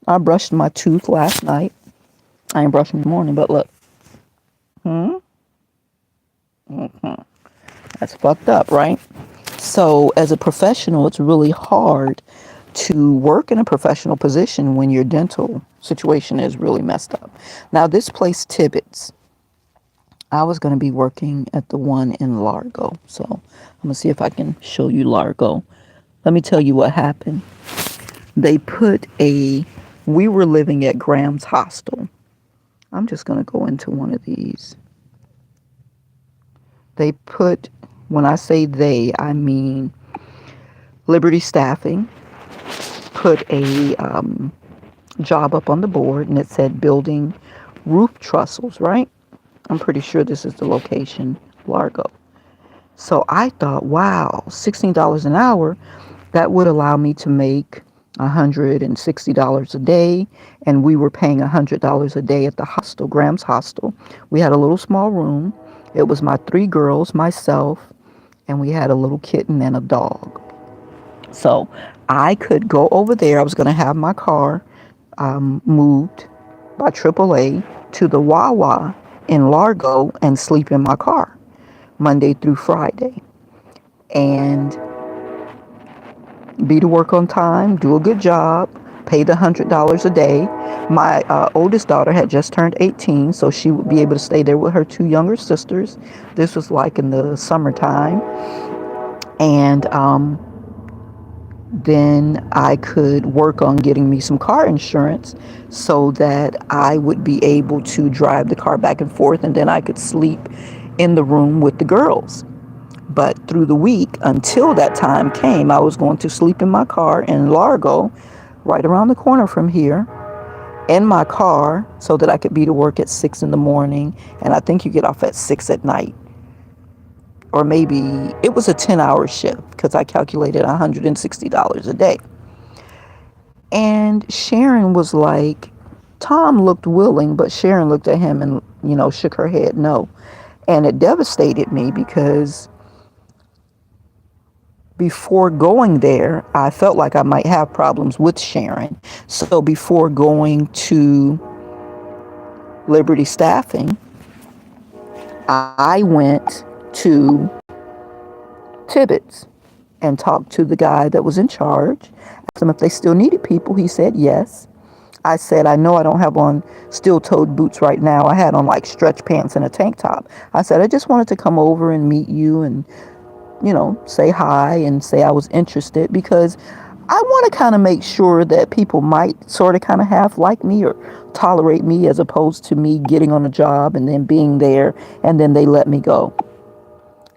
A: I brushed my tooth last night. I ain't brushing in the morning, but look, that's fucked up, right? So, as a professional, it's really hard to work in a professional position when your dental situation is really messed up. Now, this place, Tibbetts, I was going to be working at the one in Largo. So, I'm going to see if I can show you Largo. Let me tell you what happened. They put we were living at Graham's Hostel. I'm just going to go into one of these. They put, when I say they, I mean Liberty Staffing, put a job up on the board and it said building roof trestles, right? I'm pretty sure this is the location, Largo. So I thought, wow, $16 an hour, that would allow me to make $160 a day. And we were paying $100 a day at the hostel, Graham's Hostel. We had a little small room. It was my three girls, myself, and we had a little kitten and a dog. So I could go over there. I was going to have my car moved by AAA to the Wawa in Largo and sleep in my car Monday through Friday and be to work on time, do a good job, pay the $100 a day. My oldest daughter had just turned 18, so she would be able to stay there with her two younger sisters. This was like in the summertime. And then I could work on getting me some car insurance so that I would be able to drive the car back and forth, and then I could sleep in the room with the girls. But through the week, until that time came, I was going to sleep in my car in Largo, right around the corner from here, in my car, so that I could be to work at 6 in the morning. And I think you get off at 6 at night. Or maybe it was a 10-hour shift because I calculated $160 a day. And Sharon was like, Tom looked willing, but Sharon looked at him and, shook her head no. And it devastated me because before going there, I felt like I might have problems with Sharon. So before going to Liberty Staffing, I went to Tibbetts and talked to the guy that was in charge. Asked him if they still needed people. He said yes. I said, I know I don't have on steel-toed boots right now. I had on like stretch pants and a tank top. I said, I just wanted to come over and meet you and say hi and say I was interested because I want to kind of make sure that people might sort of kind of half like me or tolerate me as opposed to me getting on a job and then being there and then they let me go.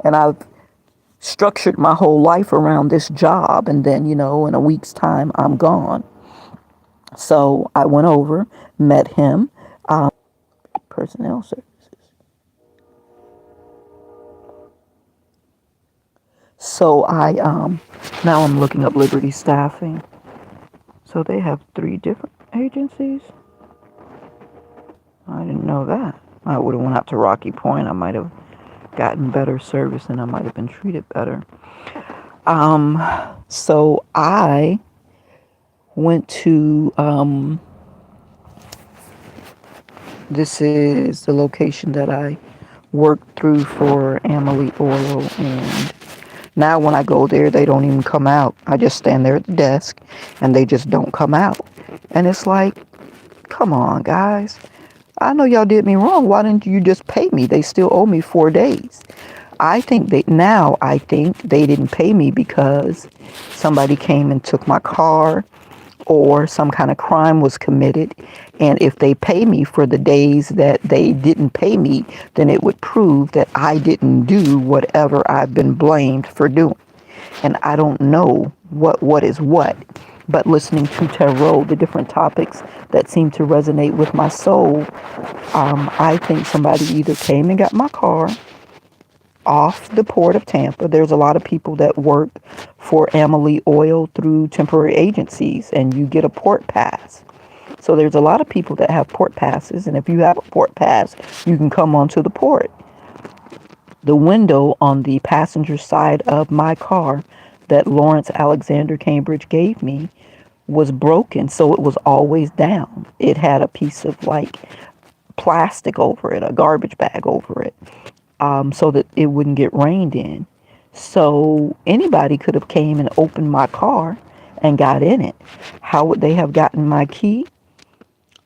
A: And I've structured my whole life around this job and then, in a week's time, I'm gone. So I went over, met him, personnel services. So now I'm looking up Liberty Staffing. So they have 3 different agencies. I didn't know that. I would have went out to Rocky Point. I might have gotten better service and I might have been treated better. So I went to, this is the location that I worked through for Amalie Oil, and now when I go there, they don't even come out. I just stand there at the desk and they just don't come out. And it's like, come on, guys. I know y'all did me wrong. Why didn't you just pay me? They still owe me 4 days. I think they didn't pay me because somebody came and took my car or some kind of crime was committed. And if they pay me for the days that they didn't pay me, then it would prove that I didn't do whatever I've been blamed for doing. And I don't know what is what. But listening to tarot, the different topics that seem to resonate with my soul, I think somebody either came and got my car off the port of Tampa. There's a lot of people that work for Amalie Oil through temporary agencies, and you get a port pass. So there's a lot of people that have port passes, and if you have a port pass, you can come onto the port. The window on the passenger side of my car that Lawrence Alexander Cambridge gave me was broken, so it was always down. It had a piece of like plastic over it, a garbage bag over it, so that it wouldn't get rained in. So anybody could have came and opened my car and got in it. How would they have gotten my key?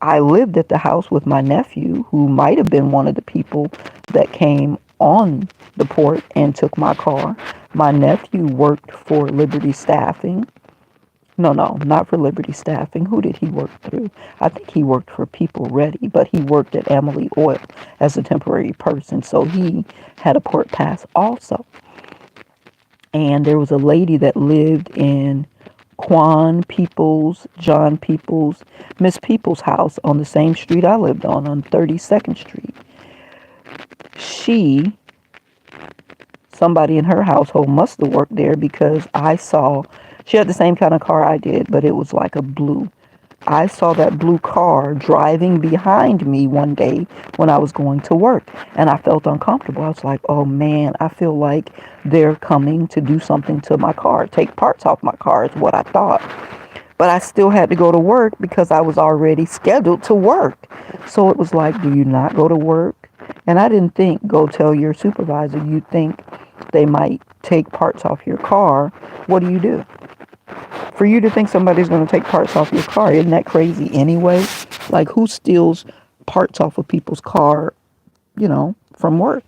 A: I lived at the house with my nephew, who might have been one of the people that came on the port and took my car. My nephew worked for Liberty Staffing. No, no, not for Liberty Staffing. Who did he work through? I think he worked for People Ready, but he worked at Amalie Oil as a temporary person. So he had a port pass also. And there was a lady that lived in Quan Peoples, John Peoples, Miss Peoples' house on the same street I lived on 32nd Street. She, somebody in her household must have worked there because I saw, she had the same kind of car I did, but it was like a blue. I saw that blue car driving behind me one day when I was going to work, and I felt uncomfortable. I was like, oh man, I feel like they're coming to do something to my car, take parts off my car is what I thought. But I still had to go to work because I was already scheduled to work. So it was like, do you not go to work? And I didn't think, go tell your supervisor. You think they might take parts off your car. What do you do? For you to think somebody's going to take parts off your car, isn't that crazy anyway? Like, who steals parts off of people's car, from work?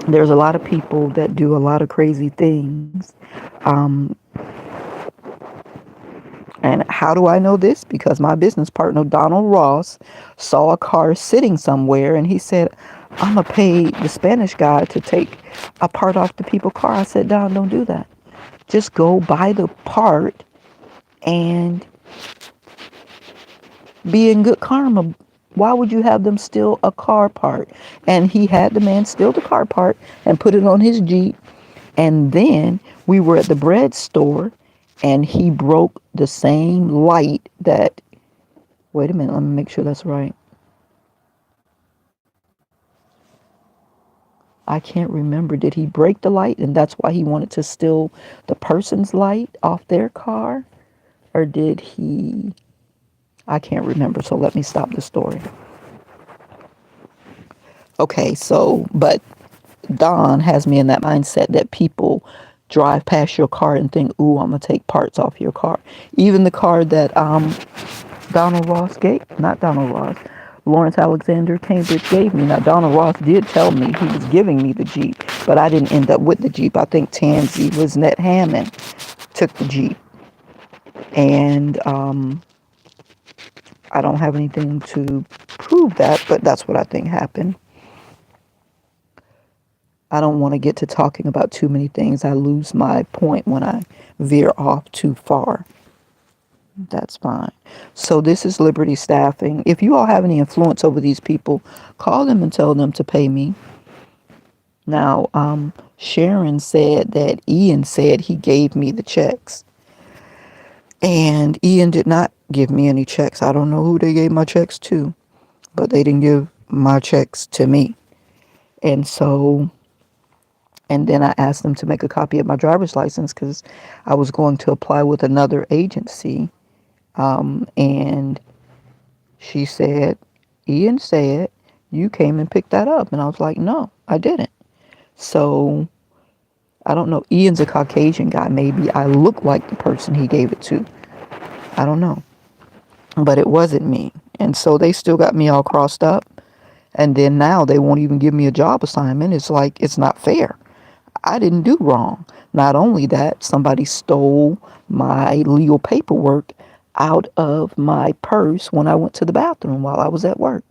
A: There's a lot of people that do a lot of crazy things. Um, and how do I know this? Because my business partner, Donald Ross, saw a car sitting somewhere and he said, I'm going to pay the Spanish guy to take a part off the people's car. I said, Don, don't do that. Just go buy the part and be in good karma. Why would you have them steal a car part? And he had the man steal the car part and put it on his Jeep. And then we were at the bread store and he broke the same light that, wait a minute, let me make sure that's right. I can't remember. Did he break the light and that's why he wanted to steal the person's light off their car? Or did he? I can't remember. So let me stop the story. Okay, so, but Don has me in that mindset that people drive past your car and think, ooh, I'm going to take parts off your car. Even the car that Donald Ross gave, not Donald Ross, Lawrence Alexander Cambridge gave me. Now, Donald Ross did tell me he was giving me the Jeep, but I didn't end up with the Jeep. I think Tansy was Net Hammond took the Jeep. And I don't have anything to prove that, but that's what I think happened. I don't want to get to talking about too many things. I lose my point when I veer off too far. That's fine. So this is Liberty Staffing. If you all have any influence over these people, call them and tell them to pay me. Now, Sharon said that Ian said he gave me the checks. And Ian did not give me any checks. I don't know who they gave my checks to, but they didn't give my checks to me. And so, and then I asked them to make a copy of my driver's license because I was going to apply with another agency. And she said, Ian said, you came and picked that up. And I was like, no, I didn't. So I don't know. Ian's a Caucasian guy. Maybe I look like the person he gave it to. I don't know. But it wasn't me. And so they still got me all crossed up. And then now they won't even give me a job assignment. It's like, it's not fair. I didn't do wrong. Not only that, somebody stole my legal paperwork out of my purse when I went to the bathroom while I was at work.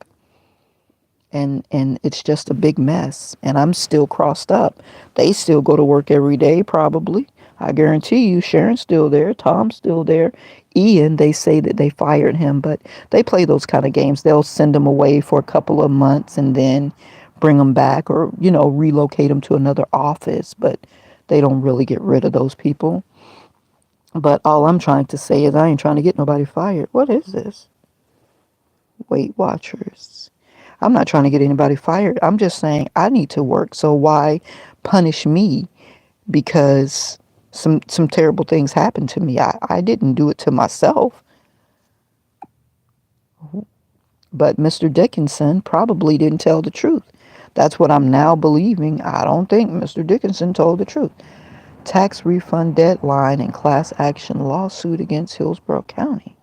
A: And it's just a big mess. And I'm still crossed up. They still go to work every day, probably. I guarantee you, Sharon's still there, Tom's still there. Ian, they say that they fired him, but they play those kind of games. They'll send them away for a couple of months and then bring them back or, relocate them to another office, but they don't really get rid of those people. But all I'm trying to say is I ain't trying to get nobody fired. What is this? Weight Watchers. I'm not trying to get anybody fired. I'm just saying I need to work. So why punish me because some terrible things happened to me? I didn't do it to myself. But Mr. Dickinson probably didn't tell the truth. That's what I'm now believing. I don't think Mr. Dickinson told the truth. Tax refund deadline and class action lawsuit against Hillsborough County.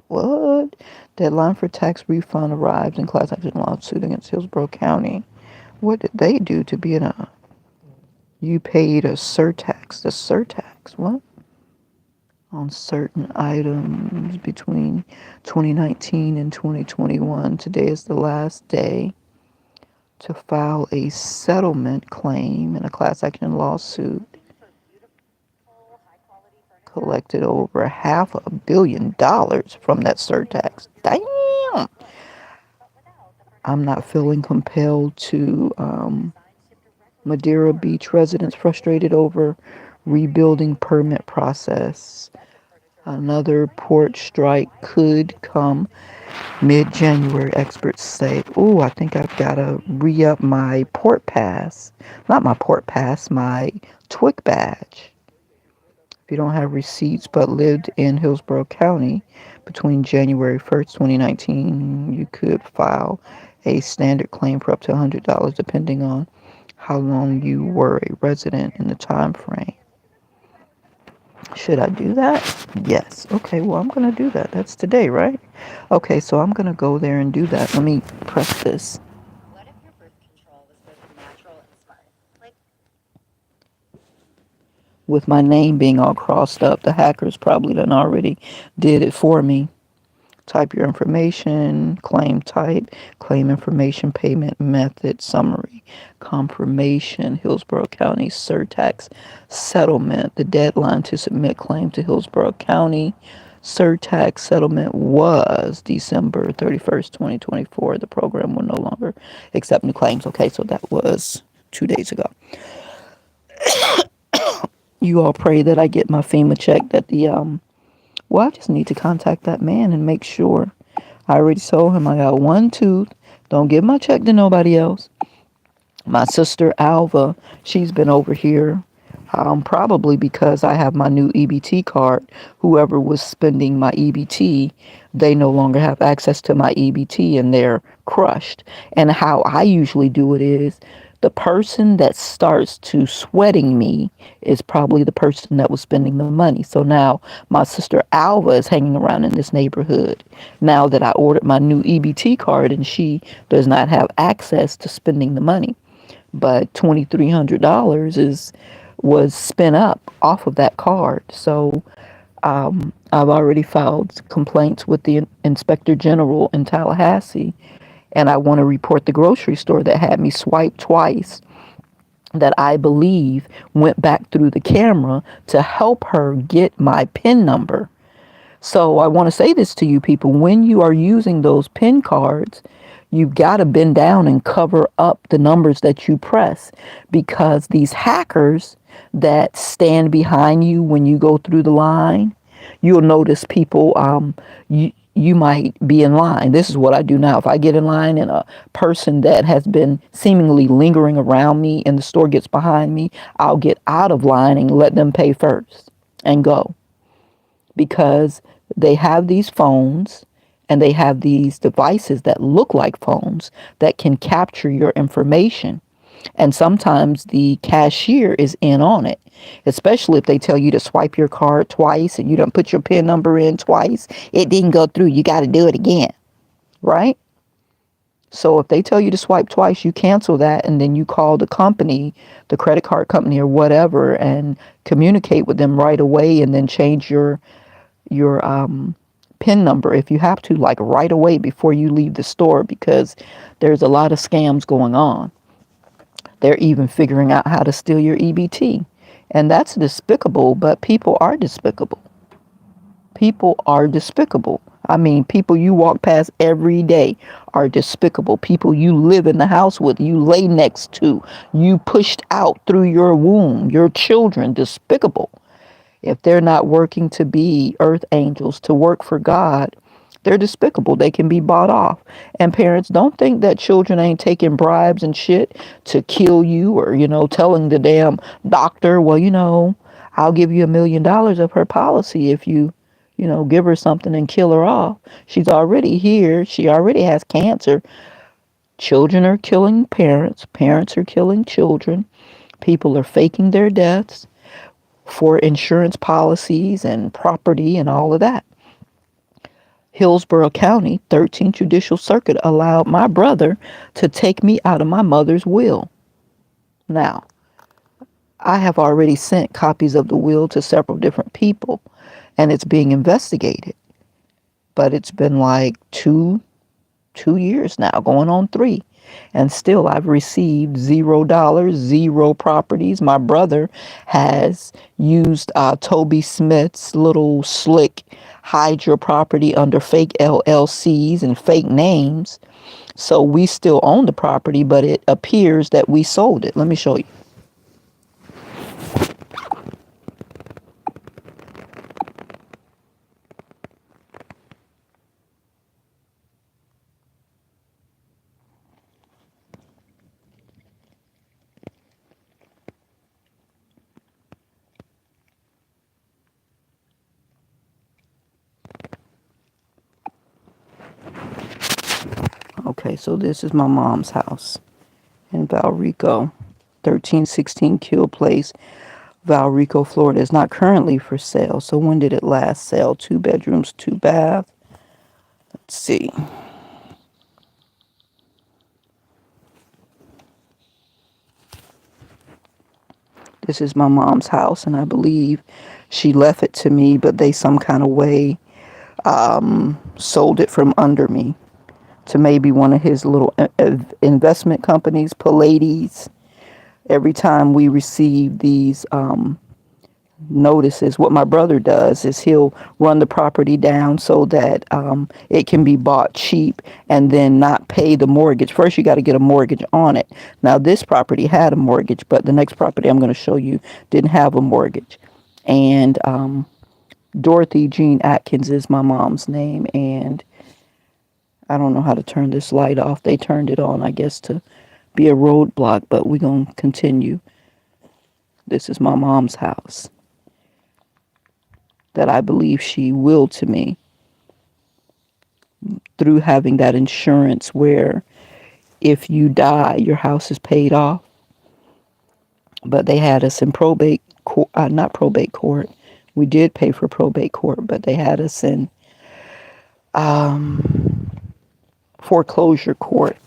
A: What? Deadline for tax refund arrives in class action lawsuit against Hillsborough County. What did they do to be in a... You paid a surtax. The surtax, what? On certain items between 2019 and 2021. Today is the last day to file a settlement claim in a class action lawsuit. Collected over $500 million from that surtax. Damn! I'm not feeling compelled to Madeira Beach residents frustrated over rebuilding permit process. Another port strike could come mid-January, experts say. Ooh, I think I've got to re-up my port pass. Not my port pass, my TWIC badge. If you don't have receipts but lived in Hillsborough County between January 1st, 2019, you could file a standard claim for up to $100 depending on how long you were a resident in the time frame. Should I do that? Yes. Okay, well, I'm going to do that. That's today, right? Okay, so I'm going to go there and do that. Let me press this. What if your birth control was both natural and smart? Like, with my name being all crossed up, the hackers probably done already did it for me. Type your information, claim type, claim information, payment method, summary, confirmation, Hillsborough County surtax settlement. The deadline to submit claim to Hillsborough County surtax settlement was December 31st, 2024. The program will no longer accept new claims. Okay, so that was 2 days ago. You all pray that I get my FEMA check that well, I just need to contact that man and make sure. I already told him I got one tooth. Don't give my check to nobody else. My sister Alva, she's been over here probably because I have my new EBT card. Whoever was spending my EBT, they no longer have access to my EBT and they're crushed. And how I usually do it is the person that starts to sweating me is probably the person that was spending the money. So now my sister Alva is hanging around in this neighborhood now that I ordered my new EBT card and she does not have access to spending the money. But $2,300 was spent up off of that card. So I've already filed complaints with the Inspector General in Tallahassee, and I want to report the grocery store that had me swipe twice that I believe went back through the camera to help her get my PIN number. So I want to say this to you people. When you are using those PIN cards, you've got to bend down and cover up the numbers that you press because these hackers that stand behind you when you go through the line, you'll notice people, you might be in line. This is what I do now. If I get in line and a person that has been seemingly lingering around me in the store gets behind me, I'll get out of line and let them pay first and go. Because they have these phones and they have these devices that look like phones that can capture your information. And sometimes the cashier is in on it, especially if they tell you to swipe your card twice and you don't put your PIN number in twice. It didn't go through. You got to do it again, right? So if they tell you to swipe twice, you cancel that and then you call the company, the credit card company or whatever, and communicate with them right away and then change your PIN number if you have to, like right away before you leave the store, because there's a lot of scams going on. They're even figuring out how to steal your EBT. And that's despicable, but people are despicable. People are despicable. I mean, people you walk past every day are despicable. People you live in the house with, you lay next to, you pushed out through your womb, your children, despicable. If they're not working to be earth angels, to work for God, they're despicable. They can be bought off. And parents, don't think that children ain't taking bribes and shit to kill you, or, telling the damn doctor, well, I'll give you $1 million of her policy if you, give her something and kill her off. She's already here. She already has cancer. Children are killing parents. Parents are killing children. People are faking their deaths for insurance policies and property and all of that. Hillsborough County 13th Judicial Circuit allowed my brother to take me out of my mother's will. Now, I have already sent copies of the will to several different people, and it's being investigated. But it's been like two years now, going on three. And still, I've received $0, zero properties. My brother has used Toby Smith's little slick hide your property under fake LLCs and fake names. So we still own the property, but it appears that we sold it. Let me show you. Okay, so this is my mom's house in Valrico, 1316 Kill Place, Valrico, Florida. Is not currently for sale. So when did it last sell? 2 bedrooms, 2 bath. Let's see. This is my mom's house, and I believe she left it to me, but they some kind of way sold it from under me to maybe one of his little investment companies, Pallades. Every time we receive these notices, what my brother does is he'll run the property down so that it can be bought cheap and then not pay the mortgage. First, you got to get a mortgage on it. Now, this property had a mortgage, but the next property I'm going to show you didn't have a mortgage. And Dorothy Jean Atkins is my mom's name, and I don't know how to turn this light off. They turned it on, I guess, to be a roadblock, but we're going to continue. This is my mom's house that I believe she willed to me through having that insurance where if you die, your house is paid off. But they had us in probate court, not probate court. We did pay for probate court, but they had us in foreclosure court.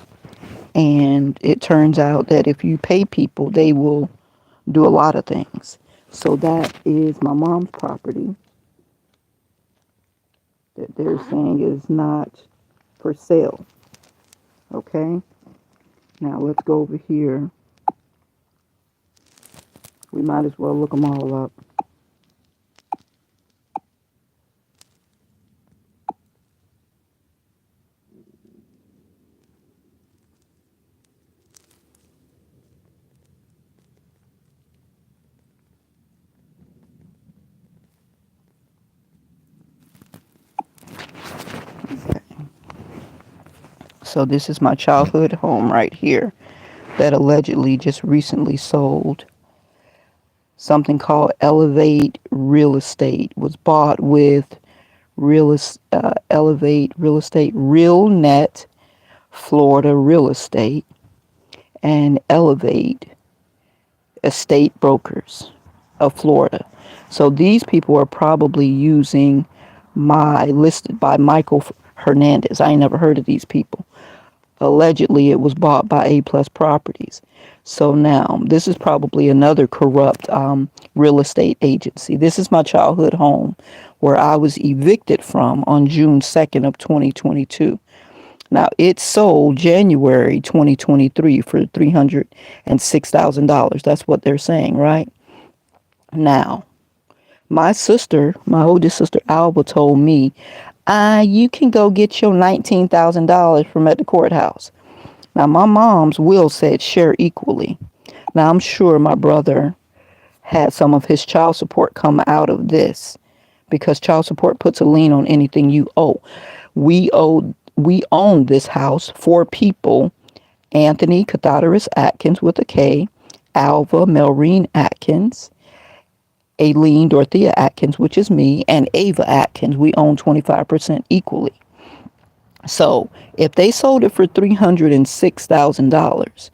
A: And it turns out that if you pay people, they will do a lot of things. So that is my mom's property that they're saying is not for sale. Okay? Now let's go over here. We might as well look them all up. Okay. So this is my childhood home right here that allegedly just recently sold. Something called Elevate Real Estate was bought with Elevate Real Estate, Real Net Florida Real Estate, and Elevate Estate Brokers of Florida. So these people are probably using my listed by Michael Hernandez. I ain't never heard of these people. Allegedly, it was bought by A Plus Properties. So now, this is probably another corrupt real estate agency. This is my childhood home where I was evicted from on June 2nd of 2022. Now, it sold January 2023 for $306,000. That's what they're saying, right? Now, my sister, my oldest sister Alba, told me, you can go get your $19,000 from at the courthouse. Now, my mom's will said share equally. Now, I'm sure my brother had some of his child support come out of this because child support puts a lien on anything you owe. We owned this house, four people: Anthony Catharus Atkins with a K, Alva Melreen Atkins, Aileen Dorothea Atkins, which is me, and Ava Atkins. We own 25% equally. So if they sold it for $306,000,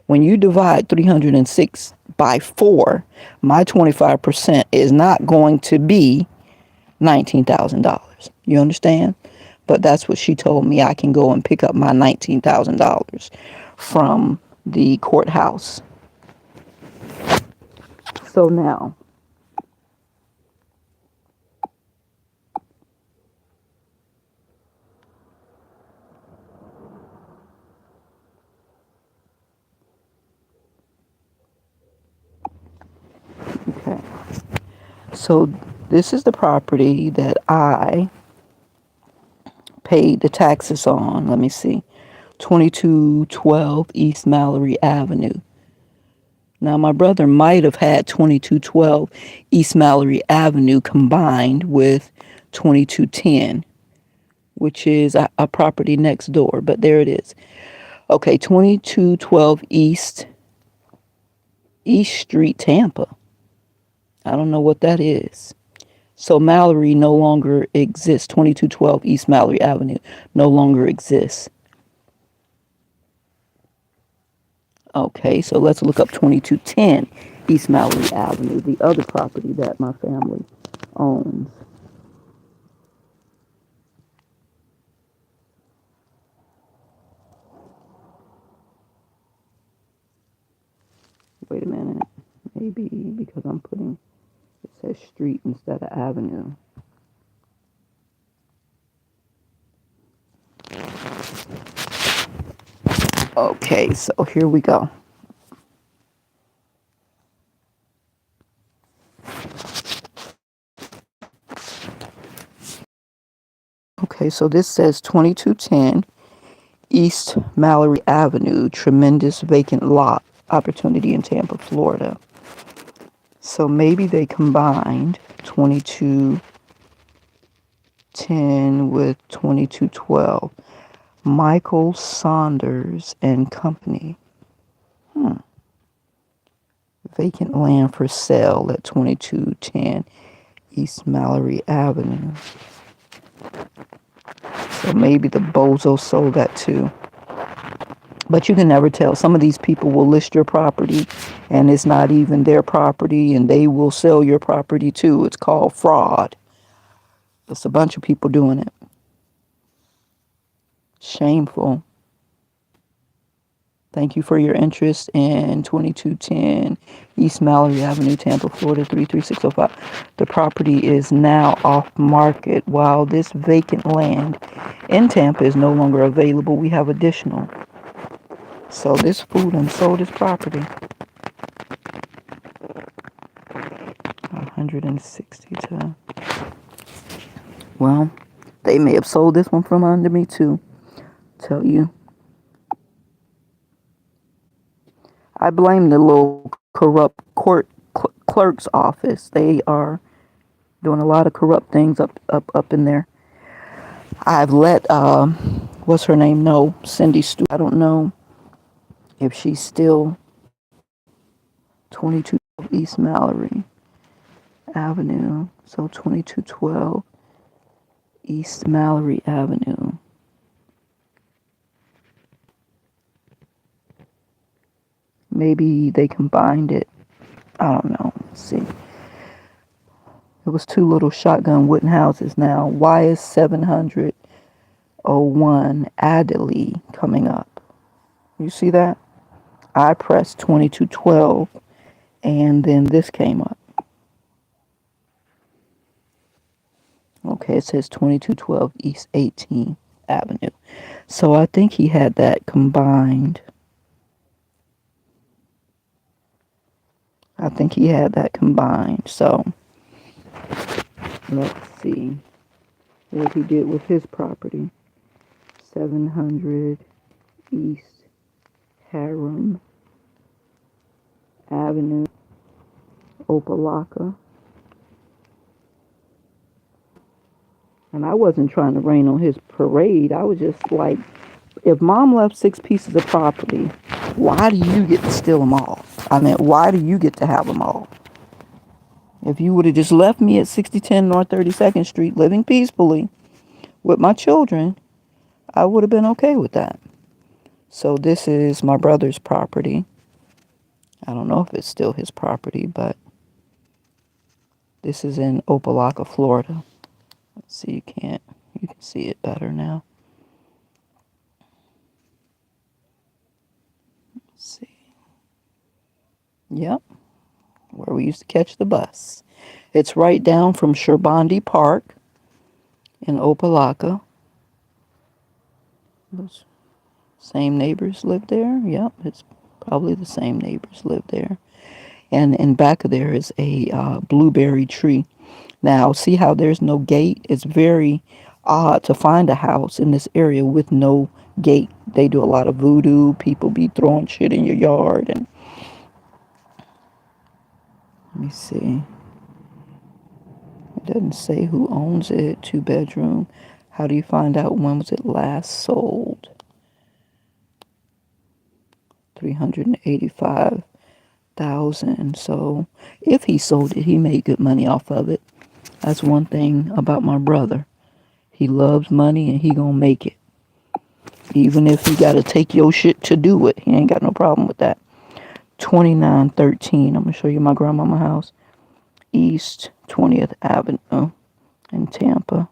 A: when you divide 306 by 4, my 25% is not going to be $19,000. You understand? But that's what she told me. I can go and pick up my $19,000 from the courthouse. So now, okay. So this is the property that I paid the taxes on. Let me see. 2212 East Mallory Avenue. Now, my brother might have had 2212 East Mallory Avenue combined with 2210, which is a property next door, but there it is. Okay, 2212 East Street, Tampa. I don't know what that is. So Mallory no longer exists. 2212 East Mallory Avenue no longer exists. Okay, so let's look up 2210 East Mallory Avenue, the other property that my family owns. Wait a minute. Maybe because I'm putting, it says street instead of avenue. Okay, so here we go. Okay, so this says 2210 East Mallory Avenue, tremendous vacant lot opportunity in Tampa, Florida. So maybe they combined 2210 with 2212. Michael Saunders and Company. Vacant land for sale at 2210 East Mallory Avenue. So maybe the bozo sold that too. But you can never tell. Some of these people will list your property and it's not even their property and they will sell your property too. It's called fraud. It's a bunch of people doing it. Shameful. Thank you for your interest in 2210 East Mallory Avenue, Tampa, Florida 33605. The property is now off market while this vacant land in Tampa is no longer available. We have additional. So this fool done sold his property. 160 to. Well, they may have sold this one from under me too. Tell you. I blame the little corrupt court clerk's office. They are doing a lot of corrupt things up in there. I've let what's her name know, Cindy Stu. I don't know if she's still 2212 East Mallory Avenue. So 2212 East Mallory Avenue. Maybe they combined it. I don't know. Let's see. It was two little shotgun wooden houses now. Why is 701 Adderley coming up? You see that? I pressed 2212 and then this came up. Okay, it says 2212 East 18th Avenue. So I think he had that combined. I I think he had that combined. So let's see what he did with his property. 700 East Harum Avenue, Opelika. And I wasn't trying to rain on his parade. I was just like, if mom left 6 pieces of property, why do you get to steal them all? I mean, why do you get to have them all? If you would have just left me at 6010 North 32nd Street living peacefully with my children, I would have been okay with that. So this is my brother's property. I don't know if it's still his property, but this is in Opelika, Florida. Let's see, you can see it better now. Let's see. Yep, where we used to catch the bus. It's right down from Sherbandi Park in Opelika. Those same neighbors live there. Yep, it's probably the same neighbors live there. And in back of there is a blueberry tree. Now, see how there's no gate? It's very odd to find a house in this area with no gate. They do a lot of voodoo. People be throwing shit in your yard. And let me see. It doesn't say who owns it. 2 bedroom. How do you find out when was it last sold? 385,000. So if he sold it, he made good money off of it. That's one thing about my brother. He loves money and he gonna make it. Even if he gotta take your shit to do it, he ain't got no problem with that. 2913. I'm gonna show you my grandmama house. East 20th Avenue in Tampa.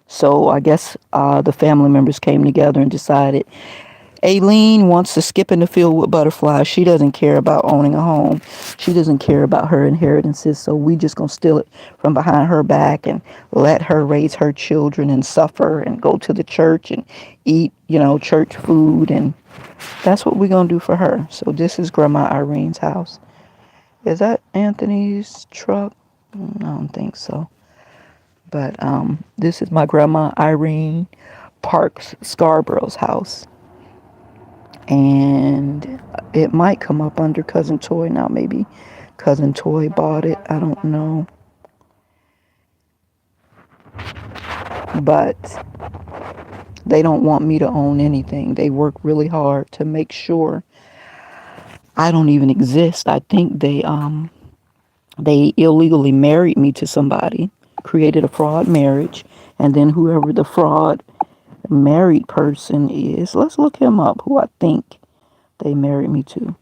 A: So I guess the family members came together and decided Aileen wants to skip in the field with butterflies. She doesn't care about owning a home. She doesn't care about her inheritances. So we just gonna steal it from behind her back and let her raise her children and suffer and go to the church and eat, church food. And that's what we're gonna do for her. So this is Grandma Irene's house. Is that Anthony's truck? I don't think so. But this is my grandma Irene Parks Scarborough's house. And it might come up under Cousin Toy now. Maybe Cousin Toy bought it. I don't know. But they don't want me to own anything. They work really hard to make sure I don't even exist. I think they illegally married me to somebody, created a fraud marriage, and then whoever the fraud married person is, let's look him up, who I think they married me to.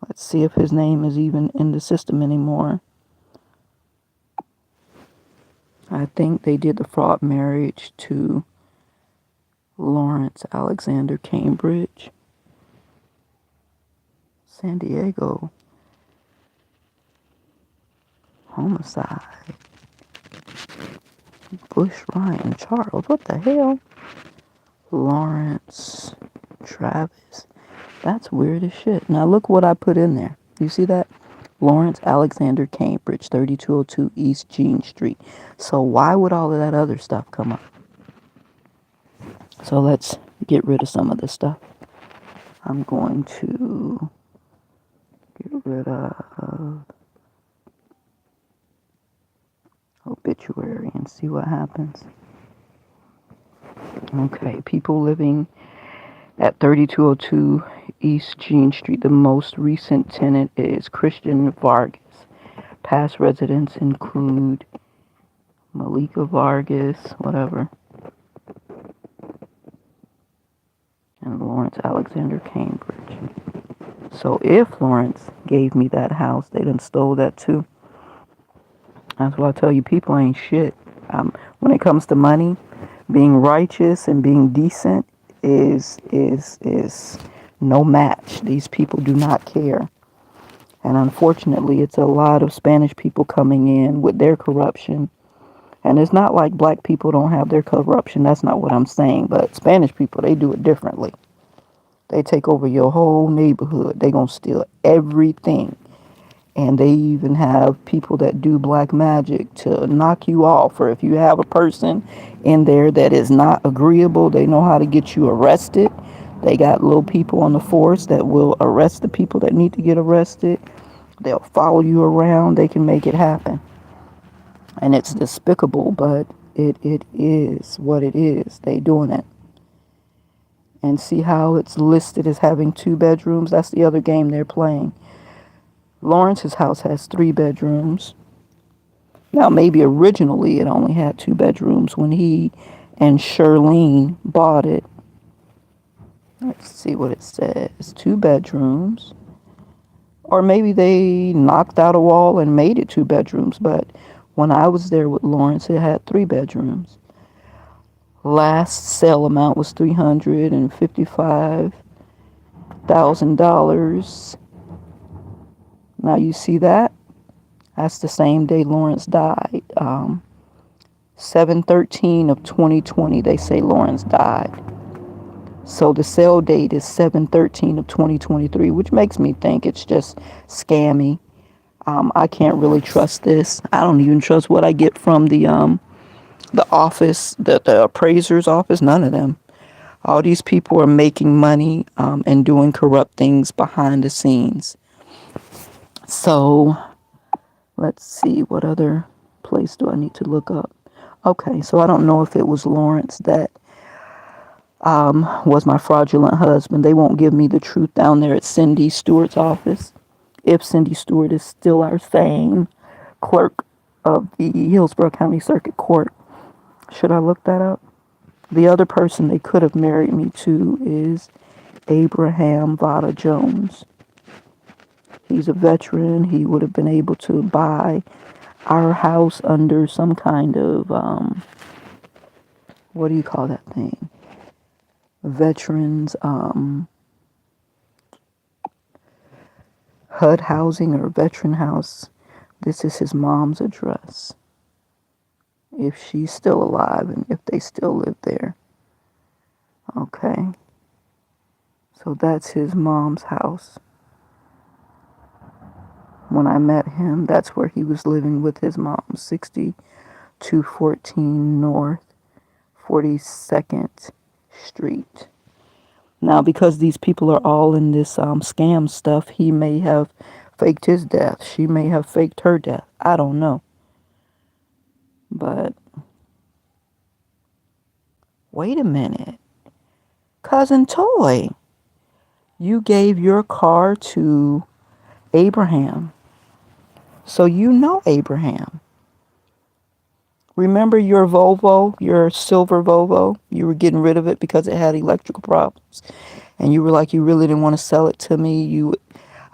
A: Let's see if his name is even in the system anymore. I think they did the fraud marriage to Lawrence Alexander Cambridge. San Diego. Homicide. Bush Ryan Charles. What the hell? Lawrence Travis. That's weird as shit. Now look what I put in there. You see that? Lawrence Alexander Cambridge, 3202 East Jean Street. So why would all of that other stuff come up? So let's get rid of some of this stuff. I'm going to get rid of obituary and see what happens. Okay, people living at 3202 East Jean Street. The most recent tenant is Christian Vargas. Past residents include Malika Vargas, whatever, and Lawrence Alexander Cambridge. So if Lawrence gave me that house, they done stole that too. That's why I tell you, people ain't shit. When it comes to money, being righteous and being decent is no match. These people do not care. And unfortunately, it's a lot of Spanish people coming in with their corruption. And it's not like black people don't have their corruption. That's not what I'm saying. But Spanish people, they do it differently. They take over your whole neighborhood. They gonna steal everything. And they even have people that do black magic to knock you off. Or if you have a person in there that is not agreeable, they know how to get you arrested. They got little people on the force that will arrest the people that need to get arrested. They'll follow you around. They can make it happen. And it's despicable, but it is what it is. They doing it. And see how it's listed as having 2 bedrooms? That's the other game they're playing. Lawrence's house has 3 bedrooms. Now, maybe originally it only had 2 bedrooms when he and Shirlene bought it. Let's see what it says. 2 bedrooms. Or maybe they knocked out a wall and made it 2 bedrooms. But when I was there with Lawrence, it had 3 bedrooms. Last sale amount was $355,000. Now you see that? That's the same day Lawrence died. 7/13 of 2020, they say Lawrence died. So the sale date is 7/13 of 2023, which makes me think it's just scammy. I can't really trust this. I don't even trust what I get from the office, the appraiser's office. None of them. All these people are making money and doing corrupt things behind the scenes. So let's see, what other place do I need to look up? Okay, so I don't know if it was Lawrence that was my fraudulent husband. They won't give me the truth down there at Cindy Stewart's office. If Cindy Stewart is still our same clerk of the Hillsborough County Circuit Court. Should I look that up? The other person they could have married me to is Abraham Vada Jones. He's a veteran. He would have been able to buy our house under some kind of, what do you call that thing? Veterans HUD housing or veteran house. This is his mom's address. If she's still alive and if they still live there. Okay. So that's his mom's house. When I met him, that's where he was living with his mom, 6214 North 42nd Street. Now, because these people are all in this scam stuff, he may have faked his death. She may have faked her death. I don't know. But wait a minute. Cousin Toy, you gave your car to Abraham. So you know Abraham. Remember your Volvo, your silver Volvo? You were getting rid of it because it had electrical problems. And you were like, you really didn't want to sell it to me.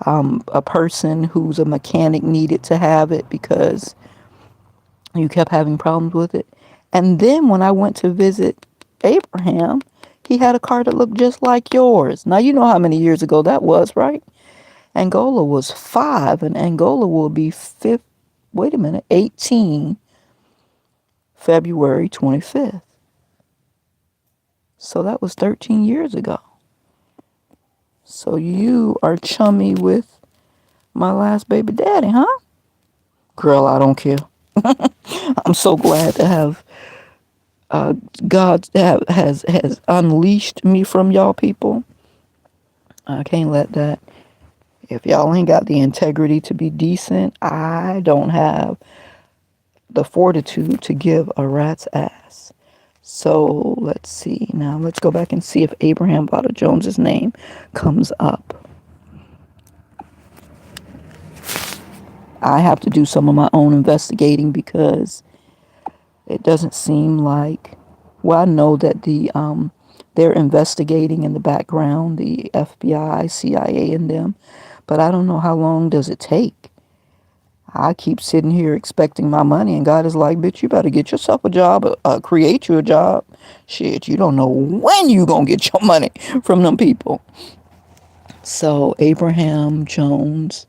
A: A person who's a mechanic needed to have it because you kept having problems with it. And then when I went to visit Abraham, he had a car that looked just like yours. Now, you know how many years ago that was, right? Angola was 5, and Angola will be 18 February 25th. So that was 13 years ago. So you are chummy with my last baby daddy, huh? Girl, I don't care. I'm so glad to have God has unleashed me from y'all people. I can't let that. If y'all ain't got the integrity to be decent, I don't have the fortitude to give a rat's ass. So let's see. Now let's go back and see if Abraham Vada Jones's name comes up. I have to do some of my own investigating because it doesn't seem like, well, I know that they're investigating in the background, the FBI, CIA, and them, but I don't know how long does it take. I keep sitting here expecting my money, and God is like, bitch, you better get yourself a job, create you a job. Shit, you don't know when you gonna get your money from them people. So Abraham Jones,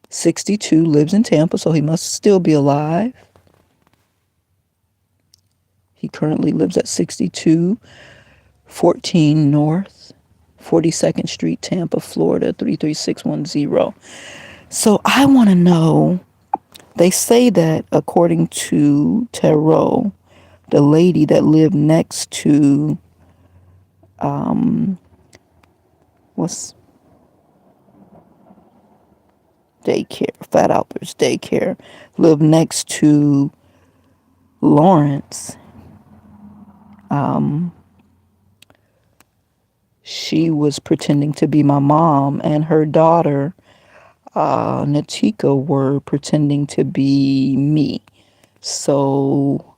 A: 62, lives in Tampa, so he must still be alive. He currently lives at 6214 North 42nd Street, Tampa, Florida, 33610. So I want to know, they say that according to Tarot, the lady that lived next to what's daycare, Fat Albert's daycare, lived next to Lawrence. She was pretending to be my mom, and her daughter, Natika, were pretending to be me. So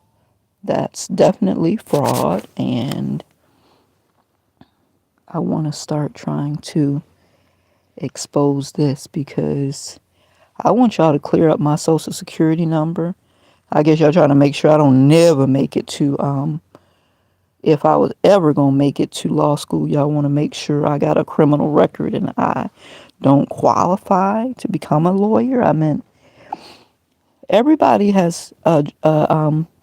A: that's definitely fraud, and I want to start trying to expose this because I want y'all to clear up my social security number. I guess y'all trying to make sure I don't never make it to if I was ever going to make it to law school, y'all want to make sure I got a criminal record and I don't qualify to become a lawyer. I mean, everybody has a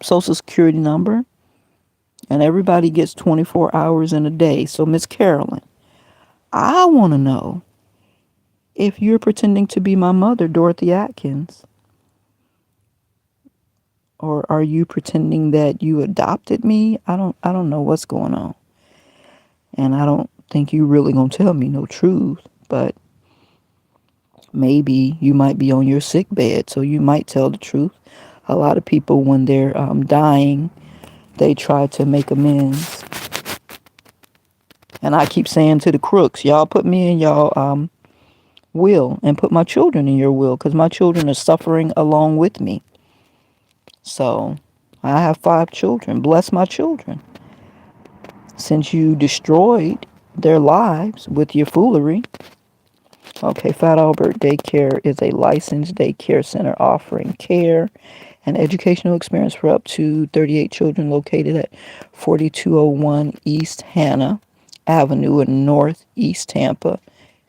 A: social security number and everybody gets 24 hours in a day. So, Miss Carolyn, I want to know if you're pretending to be my mother, Dorothy Atkins, or are you pretending that you adopted me? I don't know what's going on. And I don't think you really going to tell me no truth, but maybe you might be on your sick bed, so you might tell the truth. A lot of people, when they're dying, they try to make amends. And I keep saying to the crooks, y'all put me in y'all will and put my children in your will because my children are suffering along with me. So I have 5 children. Bless my children. Since you destroyed their lives with your foolery. Okay, Fat Albert Daycare is a licensed daycare center offering care and educational experience for up to 38 children located at 4201 East Hannah Avenue in Northeast Tampa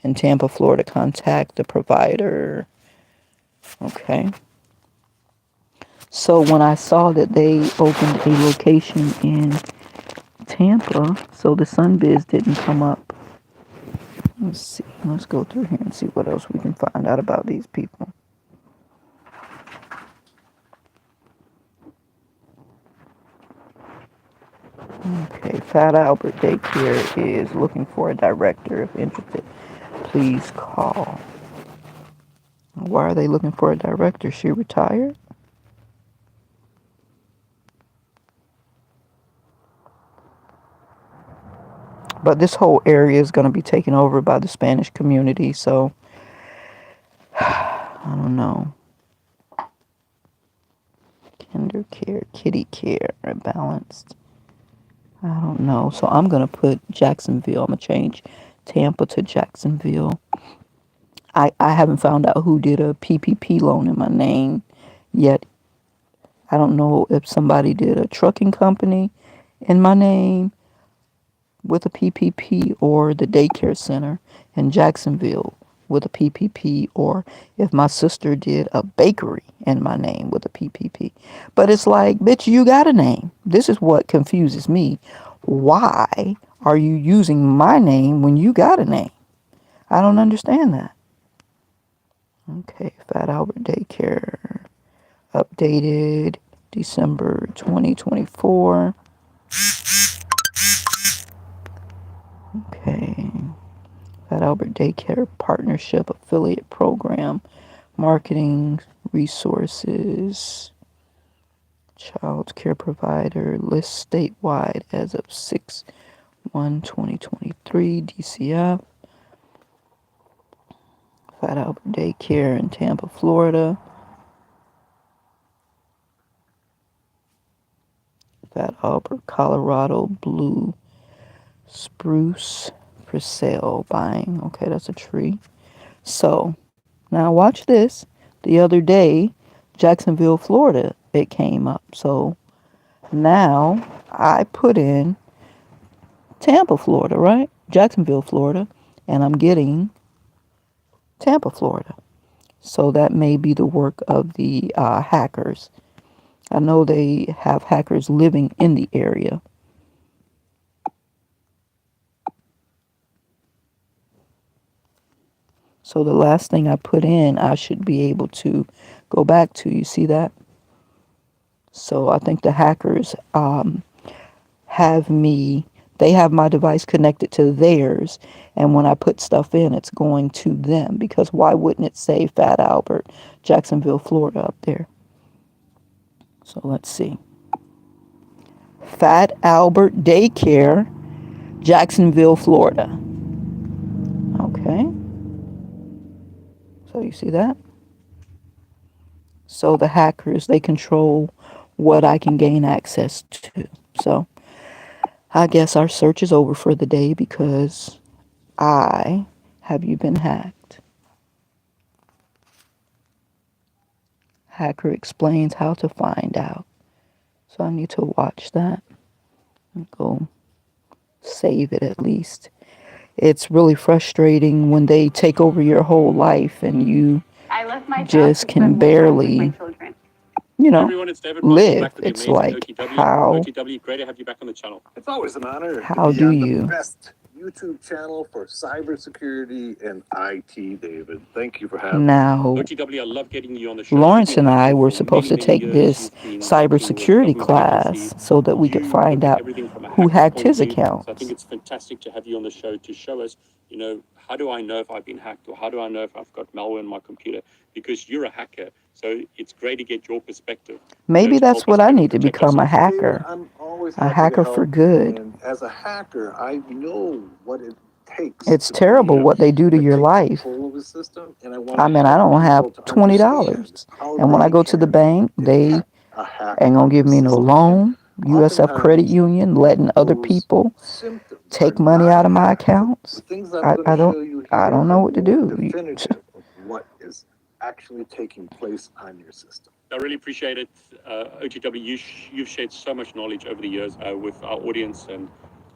A: in Tampa, Florida. Contact the provider. Okay. So when I saw that they opened a location in Tampa, so the Sunbiz didn't come up. Let's see. Let's go through here and see what else we can find out about these people. Okay, Fat Albert Daycare is looking for a director. If interested, please call. Why are they looking for a director? She retired? But this whole area is going to be taken over by the Spanish community, so I don't know. Kinder care, kitty care, balanced. I don't know. So I'm going to put Jacksonville. I'm going to change Tampa to Jacksonville. I haven't found out who did a PPP loan in my name yet. I don't know if somebody did a trucking company in my name with a PPP or the daycare center in Jacksonville with a PPP or if my sister did a bakery in my name with a PPP. But it's like, bitch, you got a name. This is what confuses me. Why are you using my name when you got a name? I don't understand that. Okay, Fat Albert Daycare updated December 2024. Okay. Fat Albert Daycare Partnership Affiliate Program. Marketing resources. Child care provider list statewide as of 6/1/2023. DCF. Fat Albert Daycare in Tampa, Florida. Fat Albert, Colorado. Blue spruce for sale. Buying. Okay, that's a tree. So, now watch this. The other day, Jacksonville, Florida, it came up. So now I put in Tampa, Florida, right? Jacksonville, Florida, and I'm getting Tampa, Florida. So that may be the work of the hackers. I know they have hackers living in the area. So the last thing I put in, I should be able to go back to. You see that? So I think the hackers have me, they have my device connected to theirs. And when I put stuff in, it's going to them. Because why wouldn't it say Fat Albert, Jacksonville, Florida up there? So let's see. Fat Albert Daycare, Jacksonville, Florida. Okay. So you see that? So the hackers, they control what I can gain access to. So I guess our search is over for the day because have you been hacked? Hacker explains how to find out. So I need to watch that and go save it at least. It's really frustrating when they take over your whole life and you just can barely, you know,
C: Everyone, it's David. Welcome
A: live.
C: back to the
A: It's
C: amazing
A: like
C: OTW.
A: how
C: OTW, great to have you back on the channel.
D: It's always an honor
A: How
D: to be
A: do
D: on
A: you-
D: the best YouTube channel for cybersecurity and IT, David. Thank you for having me.
A: now
C: OTW, I love getting you on the show.
A: Lawrence
C: You've been
A: and I
C: hacking
A: were
C: for
A: supposed to
C: many, many
A: take
C: years.
A: this
C: You've been working with
A: cybersecurity
C: government
A: class
C: agencies.
A: so that we could
C: You
A: find
C: look at
A: out
C: everything from a
A: who
C: hacker's
A: hacked
C: point of
A: his
C: view. So I
A: accounts.
C: think it's fantastic to have you on the show to show us, how do I know if I've been hacked, or how do I know if I've got malware in my computer? Because you're a hacker, so it's great to get your perspective.
A: Maybe
C: To
A: that's
C: help
A: what
C: us
A: I
C: better
A: need to
C: protect
A: become, a
C: ourselves.
D: David,
A: hacker.
D: I'm always
A: A
D: happy
A: hacker
D: to
A: for
D: help.
A: good.
D: And as a hacker, I know what it takes.
A: It's
D: to
A: terrible
D: be-
A: what they do to your
D: take
A: life.
D: control of the system, and I want
A: I mean, I don't have
D: people to
A: $20.
D: understand how
A: And when I
D: they
A: go to the
D: can
A: bank, they
D: detect a hack
A: ain't gonna
D: on
A: give
D: the
A: me no
D: system.
A: loan. USF Credit
D: Oftentimes,
A: Union letting other
D: those
A: people
D: symptoms
A: take
D: are
A: money
D: not
A: out of my
D: hacked.
A: accounts.
D: The things I'm
A: I,
D: going
A: I
D: to
A: don't
D: show you
A: I
D: here
A: don't know
D: are
A: what to
D: more
A: do.
D: definitive of what is actually taking place on your system.
C: I really appreciate it. OTW, you've shared so much knowledge over the years with our audience, and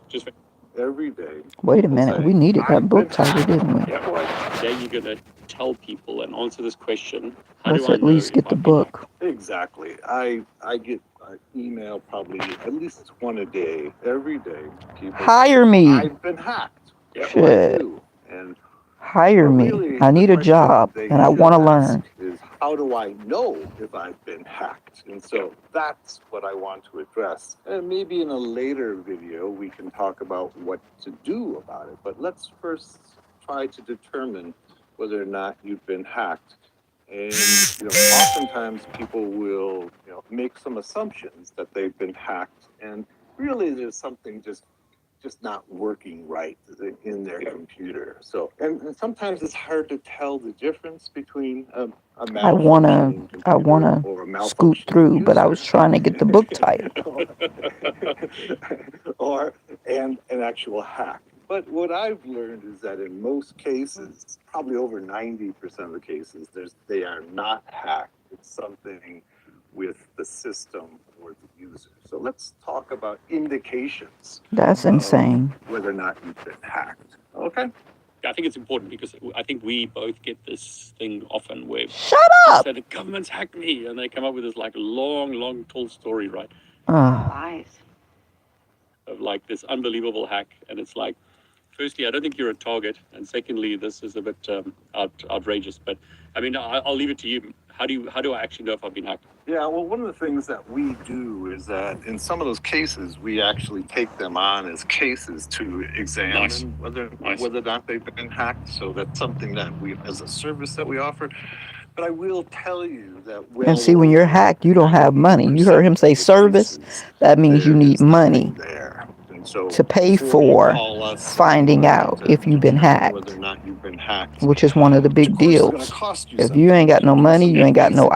C: just
D: Every day.
A: Wait a
D: people
A: minute,
D: say,
A: we needed that
D: "I've
A: book
D: been
A: title,
D: hacked."
A: didn't we?
D: Yeah, boy.
C: today you're going to tell people and answer this question: how
A: Let's
C: do I
A: at
C: know
A: least
C: if
A: get the
C: I've been hacked?
A: book.
D: Exactly. I get an email probably at least one a day, every day. People
A: Hire
D: say,
A: me.
D: I've been hacked. Yeah, well, I
A: Shit.
D: do. And
A: Hire
D: but
A: me.
D: really,
A: I
D: the
A: need a
D: question
A: job
D: they
A: and I
D: should
A: want to
D: ask
A: learn.
D: is, how do I know if I've been hacked? And so that's what I want to address. And maybe in a later video, we can talk about what to do about it. But let's first try to determine whether or not you've been hacked. And oftentimes people will make some assumptions that they've been hacked, and really there's something just not working right in their computer. So, and sometimes it's hard to tell the difference between a malfunctioning computer
A: I wanna
D: or a
A: scoot
D: malfunctioning
A: through, but I
D: user.
A: was trying to get the book title.
D: or an actual hack. But what I've learned is that in most cases, probably over 90% of the cases, they are not hacked. It's something with the system or the user. So let's talk about indications.
A: That's insane.
D: Whether or not you've been hacked. Okay.
C: I think it's important because I think we both get this thing often where
A: Shut
C: people
A: up!
C: say the government's hacked me, and they come up with this like long, tall story, right?
B: Lies.
C: Of like this unbelievable hack, and it's like, firstly, I don't think you're a target, and secondly, this is a bit outrageous. But I mean, I'll leave it to you. How do I actually know if I've been hacked?
D: Yeah, well, one of the things that we do is that in some of those cases, we actually take them on as cases to examine
C: Nice.
D: whether
C: Nice.
D: or not they've been hacked. So that's something that we, as a service that we offer. But I will tell you that
A: And see, when you're hacked, you don't have money. You heard him say service. That means you need money
D: there. And so
A: to pay
D: before you
A: for
D: call us,
A: finding
D: you
A: out
D: have to
A: if you've been
D: determine
A: hacked,
D: whether or not you've been hacked,
A: which is one of the
D: which
A: big
D: of course is going to
A: deals.
D: cost you
A: If
D: something.
A: you ain't got no
D: Do
A: money,
D: some
A: you ain't got no
D: basic